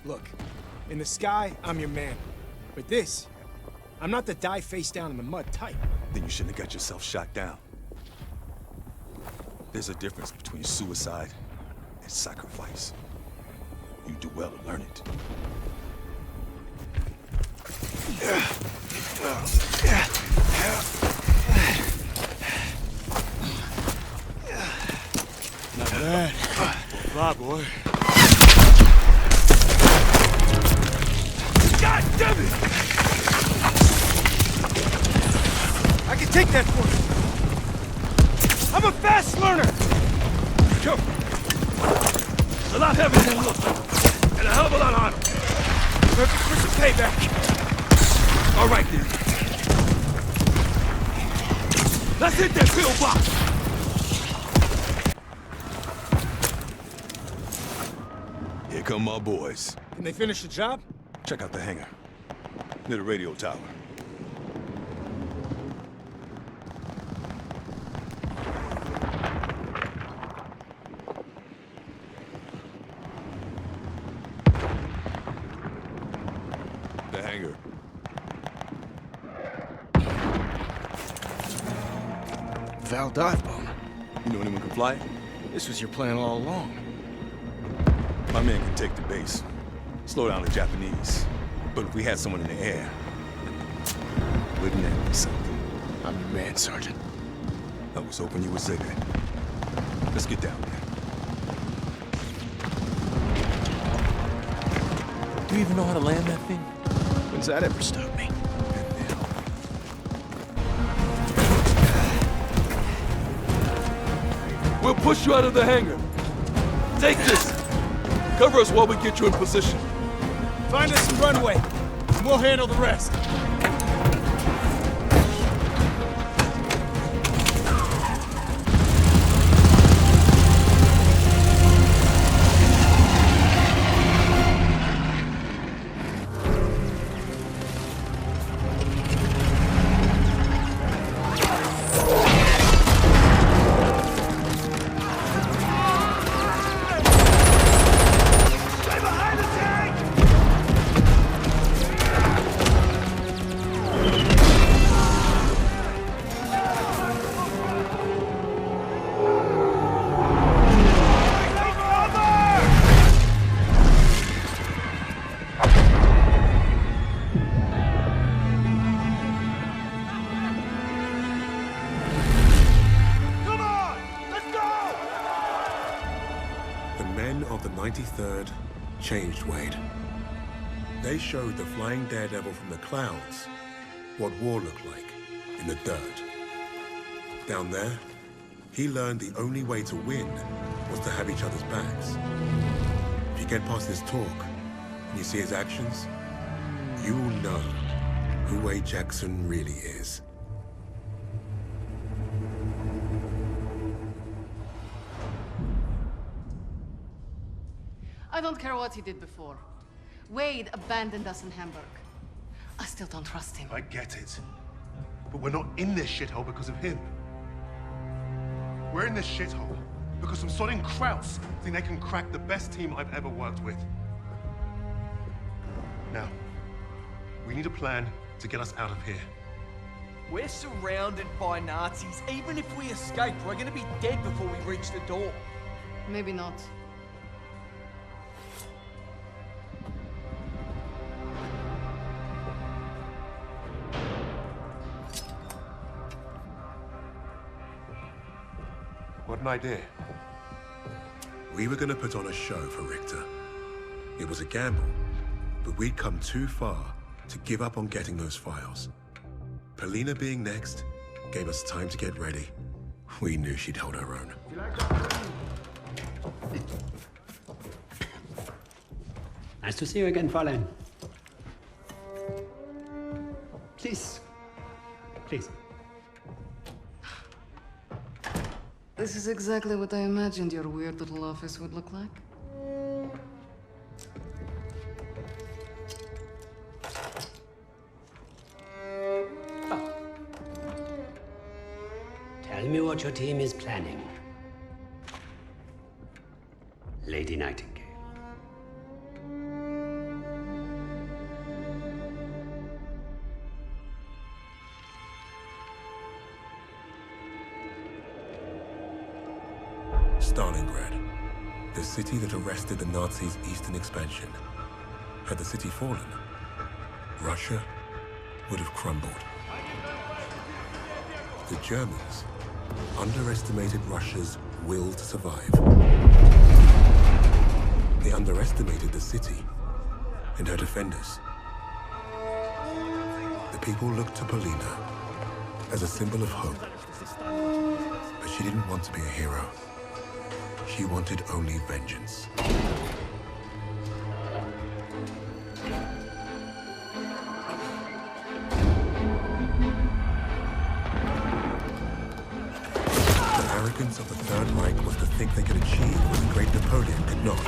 Look, in the sky, I'm your man. But this, I'm not the die face down in the mud type. Then you shouldn't have got yourself shot down. There's a difference between suicide and sacrifice. You do well to learn it. Not bad. Fly, boy. God damn it! I can take that for you. I'm a fast learner. Go. A lot heavier than it looks. And a hell of a lot harder. Perfect for some payback. All right, then. Let's hit that pillbox. Here come my boys. Can they finish the job? Check out the hangar. Near the radio tower. The hangar. Val dive bomber. You know anyone can fly it? This was your plan all along. My man can take the base, slow down the Japanese. But if we had someone in the air, wouldn't that be something? I'm your man, Sergeant. I was hoping you would say that. Let's get down there. Do you even know how to land that thing? When's that ever stopped me? We'll push you out of the hangar. Take this. Cover us while we get you in position. Find us some runway, and we'll handle the rest. The men of the 93rd changed Wade. They showed the flying daredevil from the clouds what war looked like in the dirt. Down there, he learned the only way to win was to have each other's backs. If you get past his talk and you see his actions, you will know who Wade Jackson really is. I don't care what he did before. Wade abandoned us in Hamburg. I still don't trust him. I get it. But we're not in this shithole because of him. We're in this shithole because some sodding Krauts think they can crack the best team I've ever worked with. Now, we need a plan to get us out of here. We're surrounded by Nazis. Even if we escape, we're gonna be dead before we reach the door. Maybe not. What an idea. We were gonna put on a show for Richter. It was a gamble, but we'd come too far to give up on getting those files. Polina being next gave us time to get ready. We knew she'd hold her own. Nice to see you again, Fräulein. Please. Please. This is exactly what I imagined your weird little office would look like. Tell me what your team is planning. Lady Nightingale. Stalingrad, the city that arrested the Nazis' eastern expansion. Had the city fallen, Russia would have crumbled. The Germans underestimated Russia's will to survive. They underestimated the city and her defenders. The people looked to Polina as a symbol of hope, but she didn't want to be a hero. She wanted only vengeance. The arrogance of the Third Reich was to think they could achieve what the great Napoleon could not.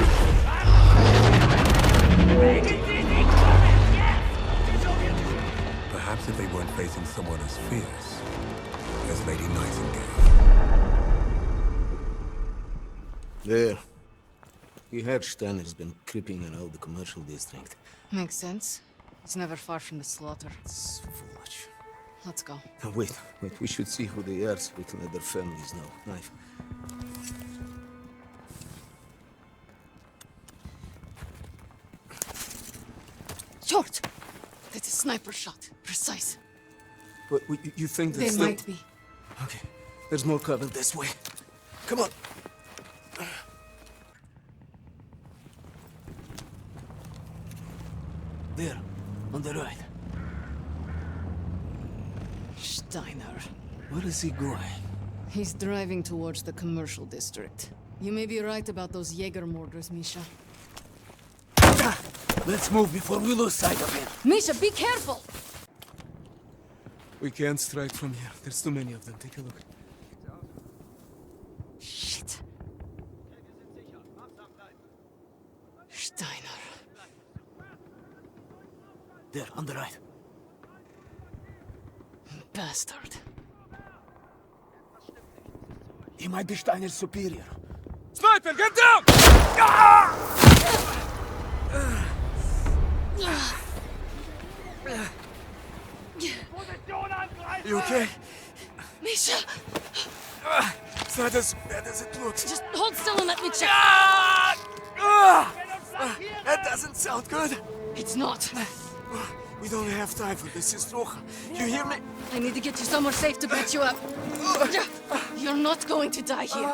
Perhaps if they weren't facing someone as fierce as Lady Nightingale. There. You heard Steiner has been creeping around the commercial district. Makes sense. It's never far from the slaughter. It's foolish. Let's go. Now, wait. We should see who they are so we can let their families know. Knife. Short! That's a sniper shot. Precise. But you think They that's might be. Okay. There's more cover this way. Come on. There. On the right. Steiner. Where is he going? He's driving towards the commercial district. You may be right about those Jaeger mortars, Misha. Let's move before we lose sight of him. Misha, be careful! We can't strike from here. There's too many of them. Take a look. Shit. Steiner. There, on the right. Bastard. He might be Steiner's superior. Sniper, get down! You okay? Misha! It's not as bad as it looks. Just hold still and let me check. That doesn't sound good. It's not. We don't have time for this, Roja. You hear me? I need to get you somewhere safe to patch you up. You're not going to die here.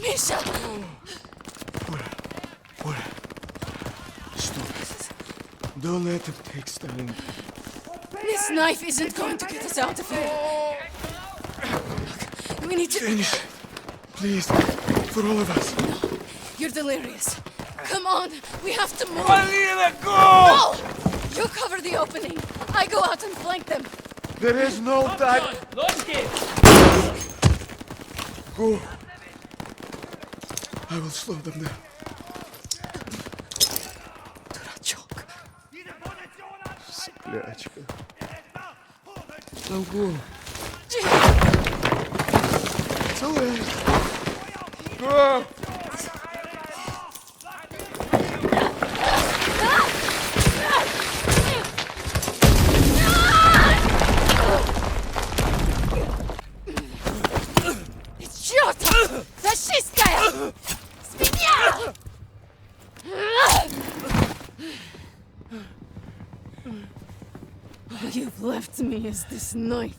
Misha! What? Stop. Don't let him take Stein. This knife isn't going to get us out of here. Look, we need to... Finish. Please. For all of us. No, you're delirious. Come on, we have to move. Alina, go! No! You cover the opening. I go out and flank them. There is no time. Go. I will slow them down. Durachok. Сплячка. Now go. It's all right. Go! Fascistkaya! Свинья! All you've left me is this knife.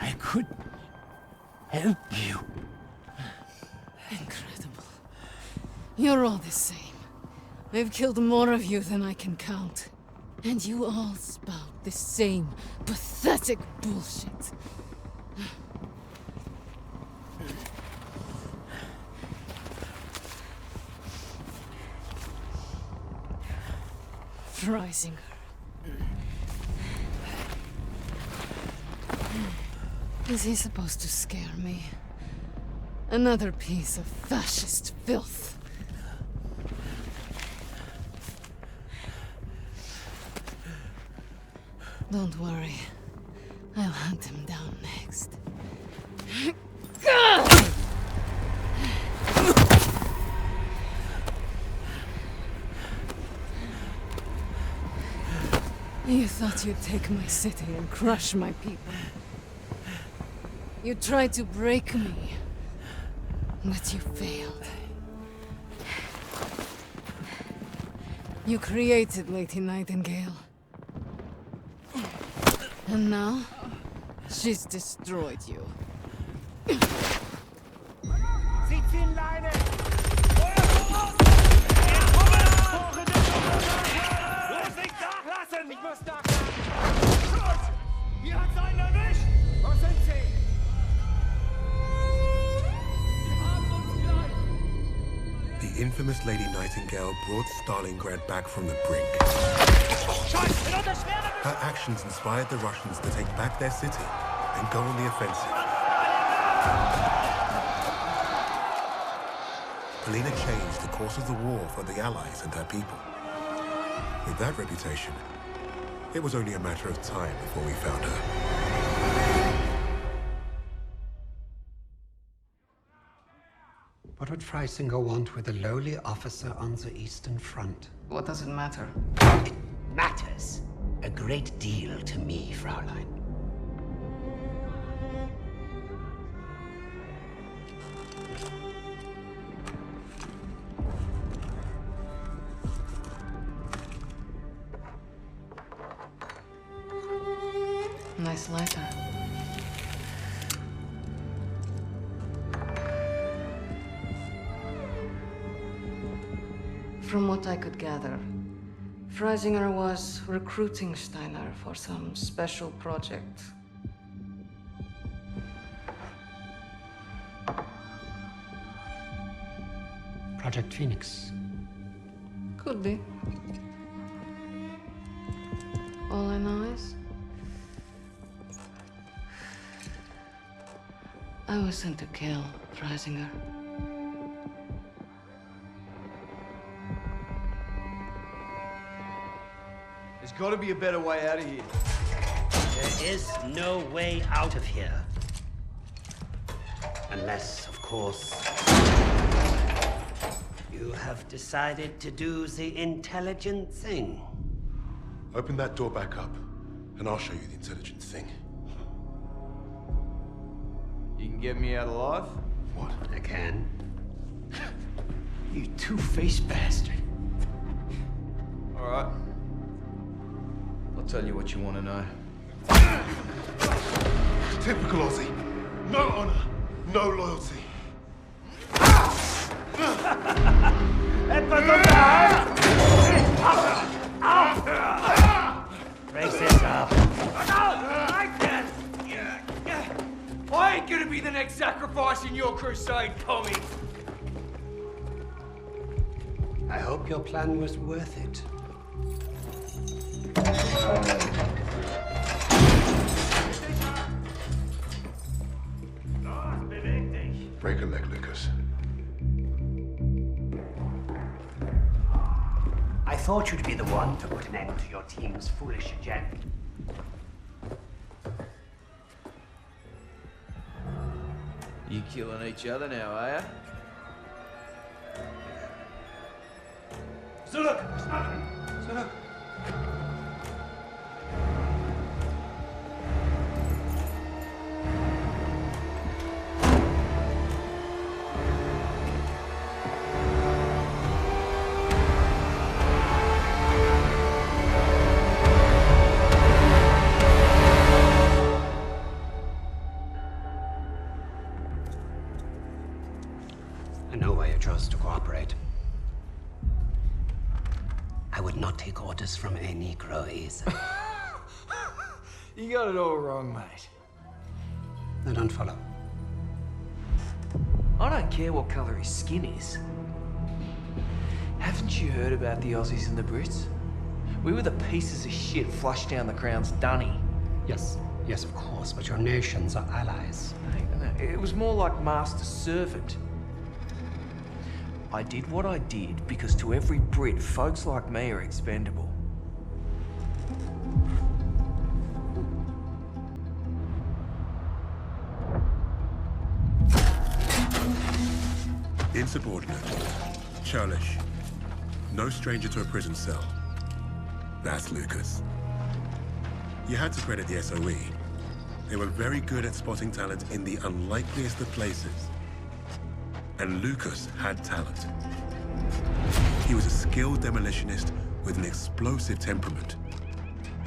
I could help you. Incredible. You're all the same. I've killed more of you than I can count. And you all spout the same pathetic bullshit. Freisinger. Is he supposed to scare me? Another piece of fascist filth. Don't worry. I'll hunt him down next. You thought you'd take my city and crush my people. You tried to break me, but you failed. You created Lady Nightingale. And now, she's destroyed you. The infamous Lady Nightingale brought Stalingrad back from the brink. Her actions inspired the Russians to take back their city and go on the offensive. Alina changed the course of the war for the Allies and her people. With that reputation, it was only a matter of time before we found her. What would Freisinger want with a lowly officer on the Eastern Front? What does it matter? It matters a great deal to me, Fraulein. Nice lighter. From what I could gather, Freisinger was recruiting Steiner for some special project. Project Phoenix. Could be. All I know is I was sent to kill Freisinger. There's got to be a better way out of here. There is no way out of here. Unless, of course, you have decided to do the intelligent thing. Open that door back up, and I'll show you the intelligent thing. You can get me out alive? What? I can. You two-faced bastard. All right. I'll tell you what you want to know. Typical Aussie. No honor, no loyalty. Brace yourself. I ain't gonna be the next sacrifice in your crusade, Tommy. I hope your plan was worth it. Break a leg, Lucas. I thought you'd be the one to put an end to your team's foolish agenda. You killing each other now, are ya? Zurück! Zurück! I know why you chose to cooperate. I would not take orders from a Negro either. You got it all wrong, mate. I don't follow. I don't care what colour his skin is. Haven't you heard about the Aussies and the Brits? We were the pieces of shit flushed down the Crown's dunny. Yes, yes, of course, but your nations are allies. It was more like master-servant. I did what I did because to every Brit, folks like me are expendable. Insubordinate, churlish, no stranger to a prison cell. That's Lucas. You had to credit the SOE. They were very good at spotting talent in the unlikeliest of places. And Lucas had talent. He was a skilled demolitionist with an explosive temperament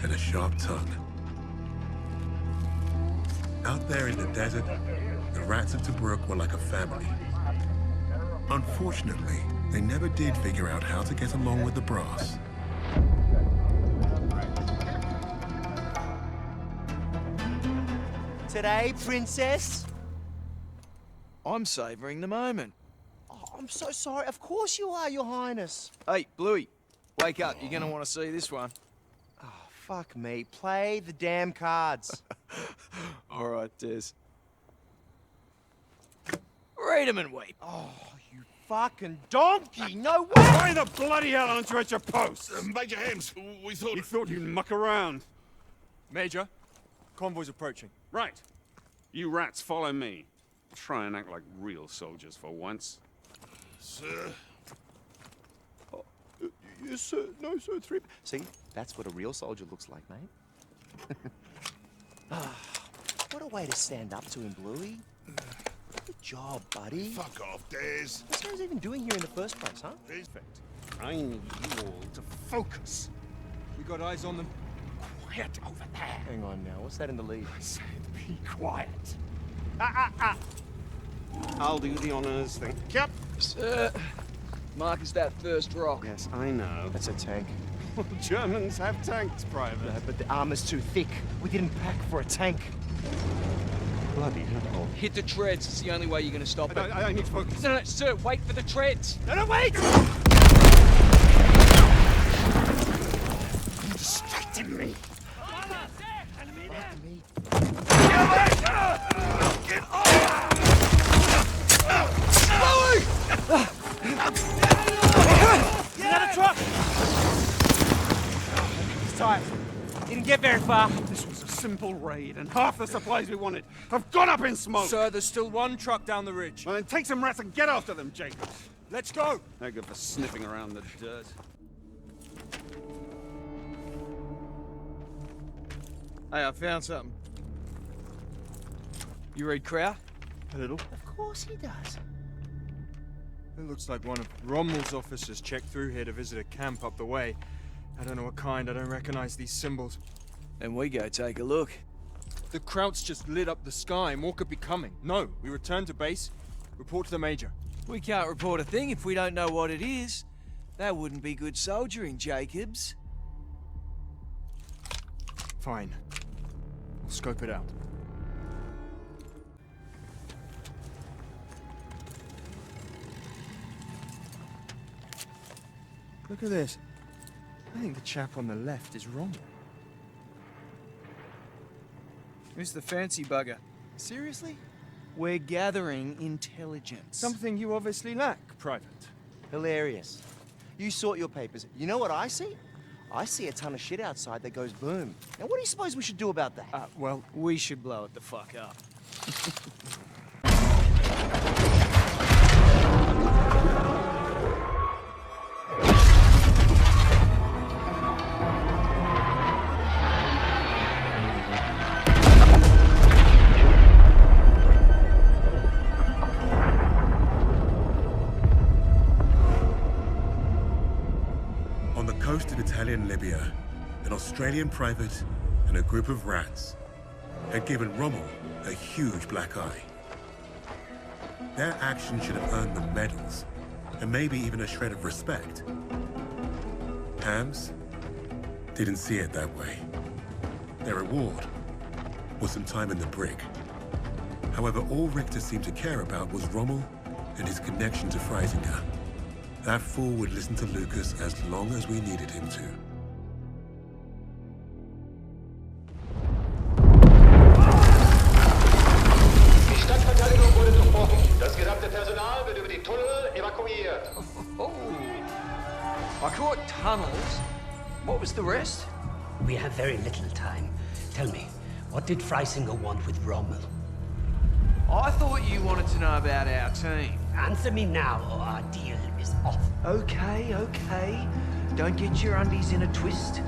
and a sharp tongue. Out there in the desert, the rats of Tobruk were like a family. Unfortunately, they never did figure out how to get along with the brass. Today, princess? I'm savouring the moment. Oh, I'm so sorry. Of course you are, your highness. Hey, Bluey, wake up. You're gonna want to see this one. Oh, fuck me. Play the damn cards. All right, Des. Read them and weep. Oh, you fucking donkey! No way! Why the bloody hell aren't you at your post? Major Hems, we thought... We thought you'd muck around. Major, convoy's approaching. Right. You rats follow me. Try and act like real soldiers for once. Sir... Yes, sir. No, sir. Three. See, that's what a real soldier looks like, mate. What a way to stand up to him, Bluey. Good job, buddy. Fuck off, Des. What's he even doing here in the first place, huh? Perfect. I need you all to focus. We got eyes on them. Quiet over there. Hang on now. What's that in the lead? I said be quiet. I'll do the honors, thank you. Sir, mark us that first rock. Yes, I know. That's a tank. Germans have tanks, Private. No, but the armor's too thick. We didn't pack for a tank. Bloody hell. Hit the treads. It's the only way you're going to stop it. I need to focus. No, sir, wait for the treads. No, wait! You distracted me. Get off! Another truck! He's tired. Didn't get very far. This was a simple raid, and half the supplies we wanted have gone up in smoke. Sir, there's still one truck down the ridge. Well, then take some rats and get after them, Jacobs. Let's go! No good for sniffing around the dirt. Hey, I found something. You read Crow? A little. Of course he does. It looks like one of Rommel's officers checked through here to visit a camp up the way. I don't know what kind, I don't recognize these symbols. Then we go take a look. The Krauts just lit up the sky, more could be coming. No, we return to base, report to the Major. We can't report a thing if we don't know what it is. That wouldn't be good soldiering, Jacobs. Fine. We'll scope it out. Look at this. I think the chap on the left is wrong. Who's the fancy bugger? Seriously? We're gathering intelligence. Something you obviously lack, Private. Hilarious. You sort your papers. You know what I see? I see a ton of shit outside that goes boom. Now, what do you suppose we should do about that? Well, we should blow it the fuck up. Coast of Italian Libya, an Australian private and a group of rats had given Rommel a huge black eye. Their action should have earned them medals, and maybe even a shred of respect. Hams didn't see it that way. Their reward was some time in the brig. However, all Richter seemed to care about was Rommel and his connection to Freisinger. That fool would listen to Lucas as long as we needed him to. Die Stadtverteidigung wurde durchbrochen. Das gesamte Personal wird über die Tunnel evakuiert. Oh, I caught tunnels. What was the rest? We have very little time. Tell me, what did Freisinger want with Rommel? I thought you wanted to know about our team. Answer me now, or our deal is off. Okay, okay. Don't get your undies in a twist.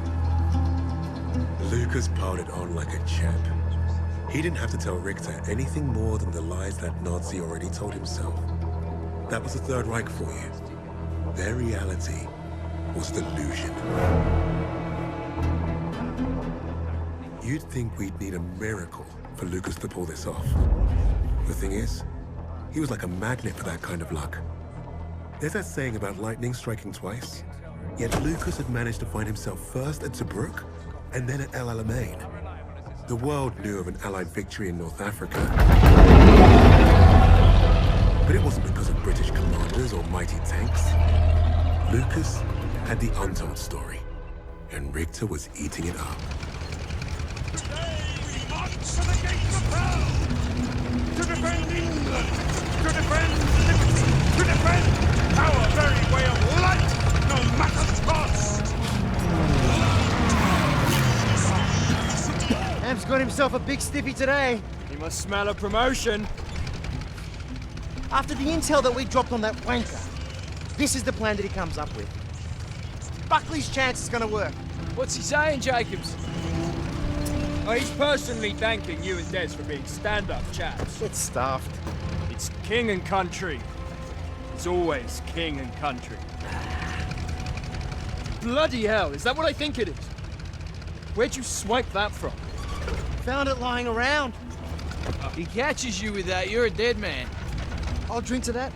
Lucas piled it on like a champ. He didn't have to tell Richter anything more than the lies that Nazi already told himself. That was the Third Reich for you. Their reality was delusion. You'd think we'd need a miracle for Lucas to pull this off. The thing is, he was like a magnet for that kind of luck. There's that saying about lightning striking twice. Yet Lucas had managed to find himself first at Tobruk and then at El Alamein. The world knew of an Allied victory in North Africa. But it wasn't because of British commanders or mighty tanks. Lucas had the untold story, and Richter was eating it up. Today we march to the gates of hell! To defend England! To defend himself a big stiffy today. He must smell a promotion. After the intel that we dropped on that wanker, this is the plan that he comes up with. Buckley's chance is gonna work. What's he saying, Jacobs? Oh, he's personally thanking you and Des for being stand-up chaps. It's stuffed. It's king and country. It's always king and country. Bloody hell, is that what I think it is? Where'd you swipe that from? Found it lying around. He catches you with that, you're a dead man. I'll drink to that.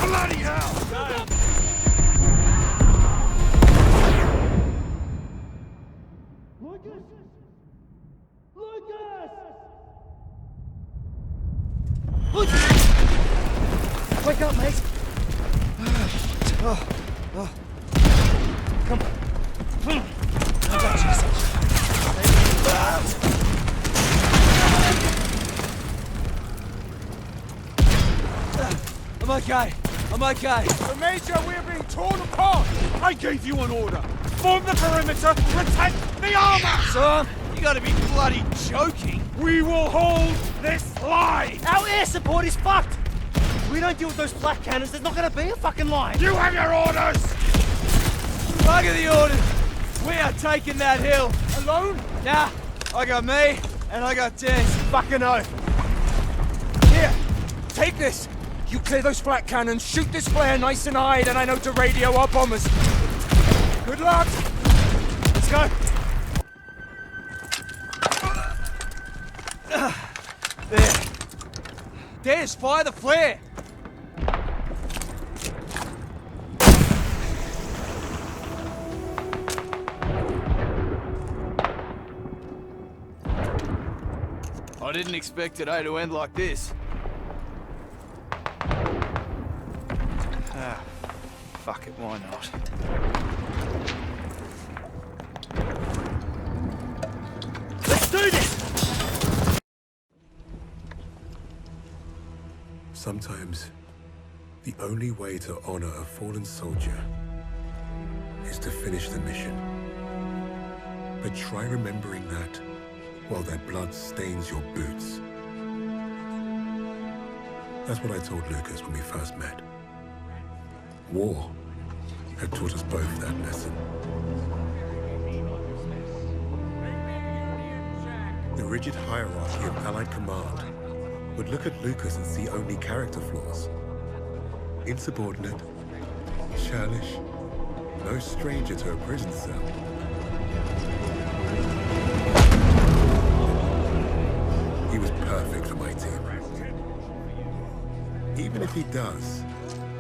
Bloody hell! Wake up, mate. Come on. I got you, son. I'm okay. I'm okay. The Major, we're being torn apart! I gave you an order! Form the perimeter, protect the armor! Son, you gotta be bloody joking. We will hold this line! Our air support is fucked! If we don't deal with those flak cannons, there's not gonna be a fucking line! You have your orders! Bugger the orders! We are taking that hill. Alone? Nah, I got me, and I got Des. Fucking oath! Here, take this! You clear those flak cannons, shoot this flare nice and high, and I know to radio our bombers. Good luck! Let's go! There. Des, fire the flare! I didn't expect today to end like this. Ah, fuck it, why not? Let's do this! Sometimes, the only way to honor a fallen soldier is to finish the mission. But try remembering that while their blood stains your boots. That's what I told Lucas when we first met. War had taught us both that lesson. The rigid hierarchy of Allied command would look at Lucas and see only character flaws. Insubordinate, churlish, no stranger to a prison cell. He was perfect for my team. Even if he does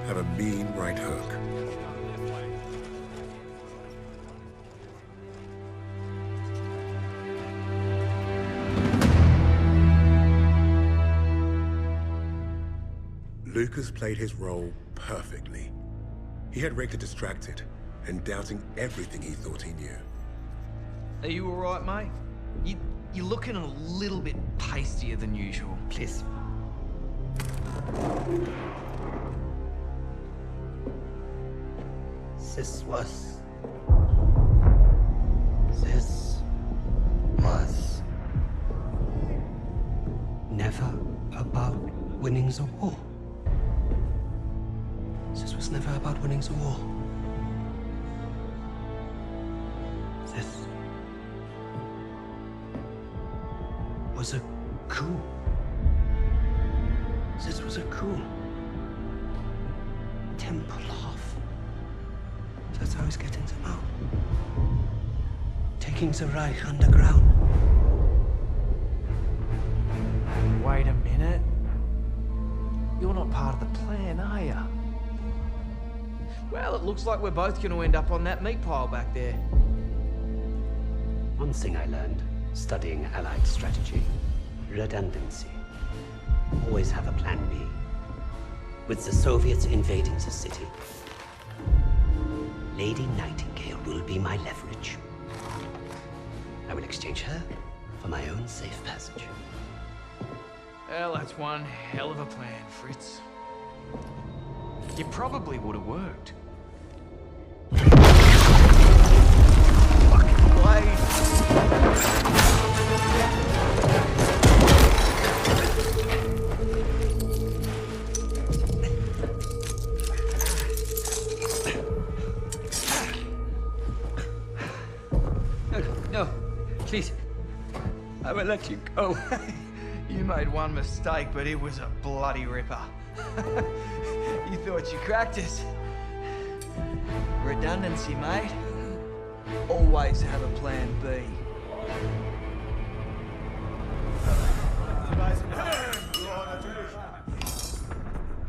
have a mean right hook. Lucas played his role perfectly. He had Richter distracted and doubting everything he thought he knew. Are you all right, mate? You're looking a little bit pastier than usual. Please. This was never about winning the war. This was never about winning the war. This was a coup. This was a coup. Tempelhof. That's how he's getting them out. Taking the Reich underground. Wait a minute. You're not part of the plan, are you? Well, it looks like we're both going to end up on that meat pile back there. One thing I learned studying Allied strategy: redundancy. Always have a plan B. With the Soviets invading the city, Lady Nightingale will be my leverage. I will exchange her for my own safe passage. Well, that's one hell of a plan, Fritz. It probably would have worked. No, please. I will let you go. You made one mistake, but it was a bloody ripper. You thought you cracked us. Redundancy, mate. Always have a plan B.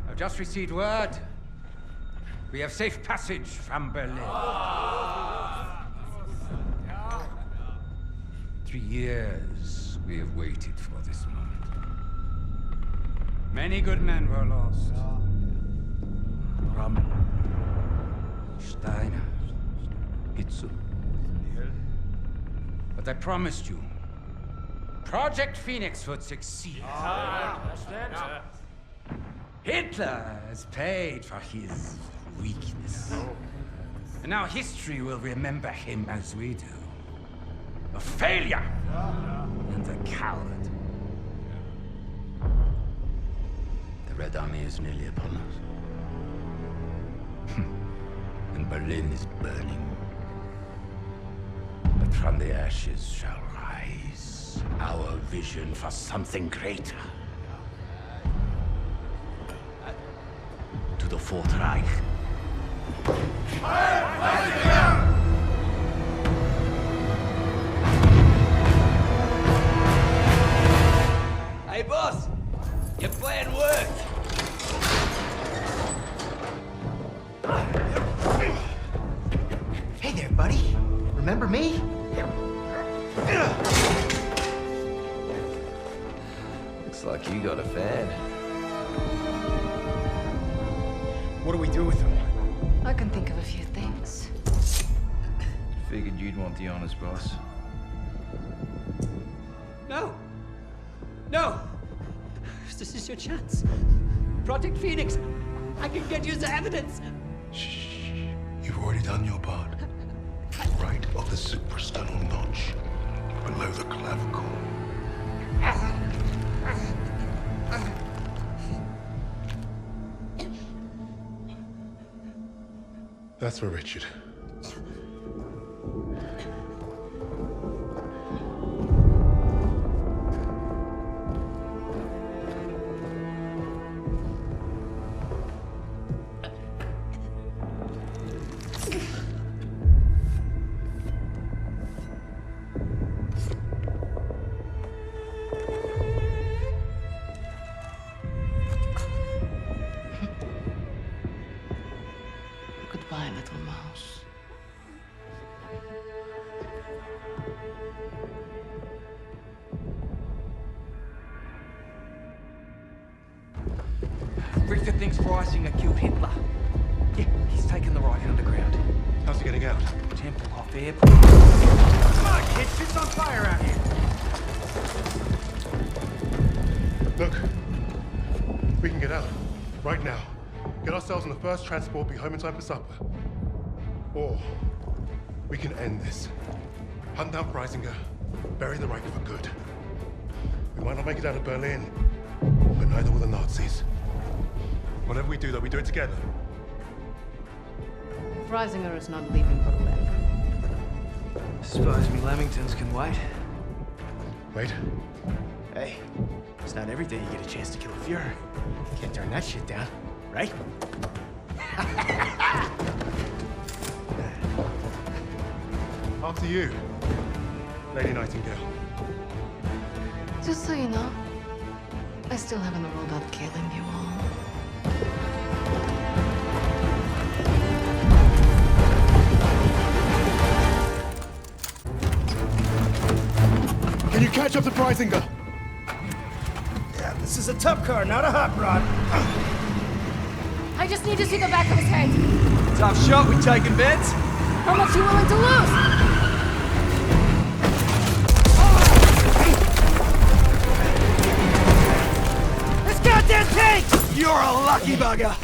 I've just received word. We have safe passage from Berlin. 3 years we have waited for this moment. Many good men were lost. Rommel, Steiner, Hitzel. But I promised you, Project Phoenix would succeed. Hitler has paid for his weakness. And now history will remember him as we do. A failure and a coward. The Red Army is nearly upon us. And Berlin is burning. But from the ashes shall rise our vision for something greater. To the Fourth Reich. Hey, boss! Your plan worked! Hey there, buddy. Remember me? Looks like you got a fan. What do we do with him? I can think of a few things. Figured you'd want the honors, boss. No! No! This is your chance. Project Phoenix. I can get you the evidence. You've already done your part. Right of the suprasternal notch, below the clavicle. That's for Richard. Goodbye, little mouse. Richter thinks Freisinger killed Hitler. Yeah, he's taken the Reich underground. How's he getting out? Tempelhof Airport. Come on, kid! Shit's on fire out here! Look, we can get out. Right now. Get ourselves on the first transport, be home in time for supper. Or we can end this. Hunt down Freisinger, bury the Reich for good. We might not make it out of Berlin, but neither will the Nazis. Whatever we do, though, we do it together. Freisinger is not leaving Berlin. Suppose me Lamingtons can wait. Wait? Hey, it's not every day you get a chance to kill a Fuhrer. Can't turn that shit down, right? After you, Lady Nightingale. Just so you know, I still haven't ruled out killing you all. Can you catch up to Freisinger? Yeah, this is a tough car, not a hot rod. I just need to see the back of his head. Tough shot, we taking bets? How much you willing to lose? This goddamn tank! You're a lucky bugger!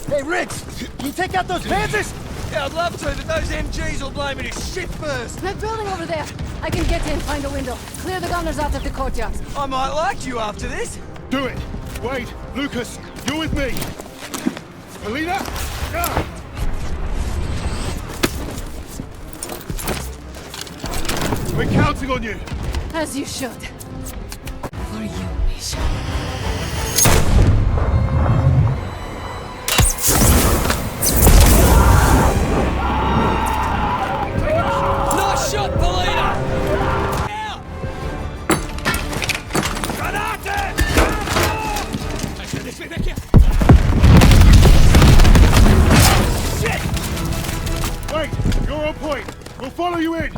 Hey, Riggs, can you take out those Panzers? Yeah, I'd love to, but those MGs will blow me to shit first. That building over there. I can get in, find a window. Clear the gunners out of the courtyard. I might like you after this. Do it! Wade, Lucas, you're with me! Alina! We're counting on you! As you should. For you, Misha. Nice shot, Polina! Out! Granate! Shit! Wait, you're on point. We'll follow you in.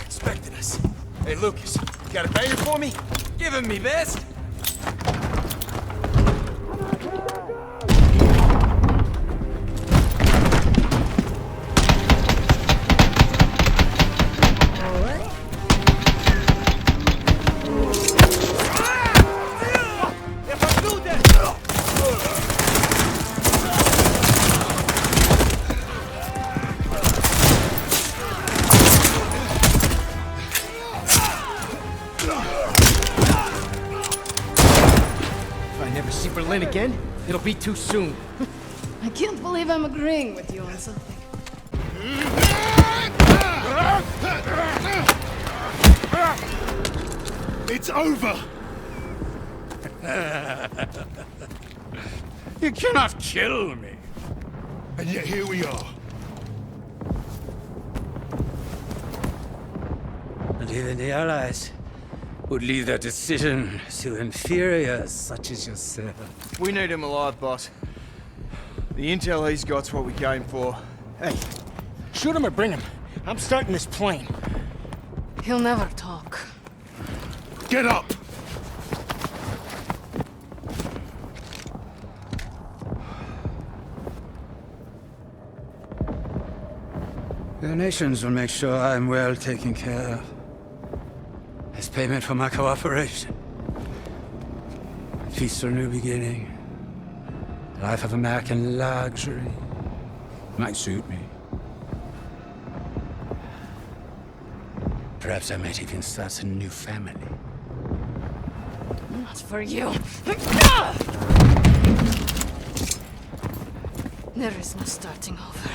Expecting us. Hey, Lucas, you got a banger for me? Giving me best. Berlin again, it'll be too soon. I can't believe I'm agreeing with you on something. It's over! You cannot kill me. And yet here we are. And even the Allies would leave their decision to inferiors such as yourself. We need him alive, boss. The intel he's got's what we came for. Hey, shoot him or bring him. I'm starting this plane. He'll never talk. Get up! The nations will make sure I'm well taken care of. As payment for my cooperation. A peaceful new beginning. A life of American luxury. Might suit me. Perhaps I might even start a new family. Not for you. There is no starting over.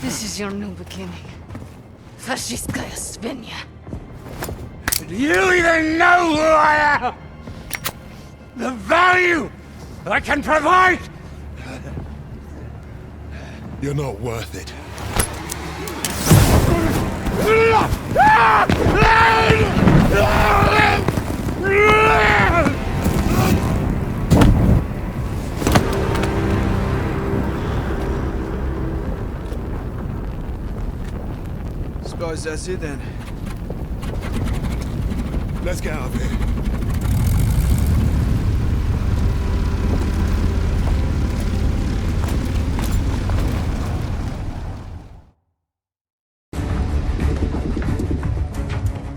This is your new beginning. Fascistkaya Svinya. Do you even know who I am? The value I can provide? You're not worth it. Suppose that's it then. Let's get out of here.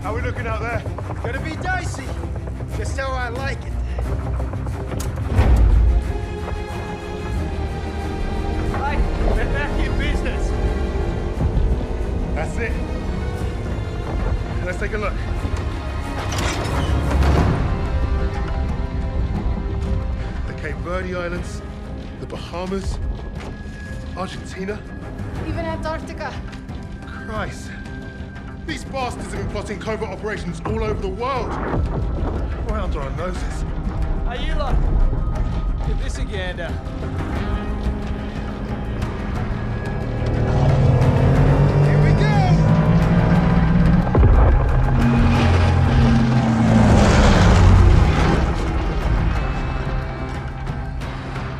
How are we looking out there? Gonna be dicey. Just how I like it. Right, we're back in business. That's it. Let's take a look. The Cape Verde Islands, the Bahamas, Argentina. Even Antarctica. Christ. These bastards have been plotting covert operations all over the world. Right under our noses. Ayula, get this again.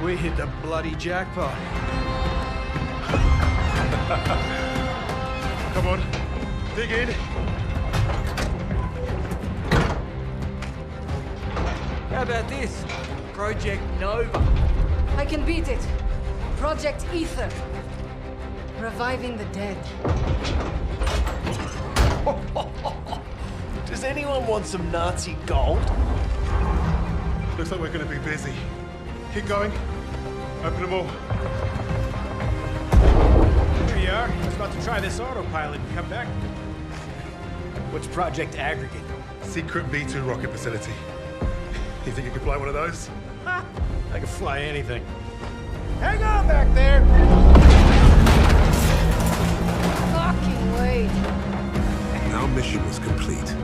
We hit the bloody jackpot. Come on, dig in. How about this? Project Nova. I can beat it. Project Ether. Reviving the dead. Does anyone want some Nazi gold? Looks like we're gonna be busy. Keep going. Open them all. Here we are. I was about to try this autopilot and come back. What's Project Aggregate? Secret V2 rocket facility. You think you could fly one of those? I can fly anything. Hang on back there! Fucking wait. Our mission was complete.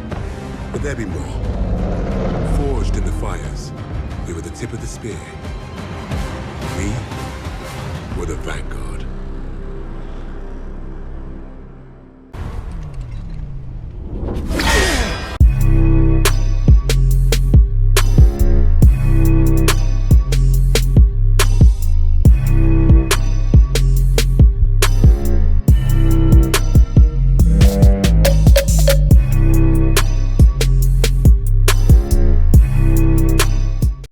But there'd be more. Forged in the fires, we were the tip of the spear. We were the Vanguard.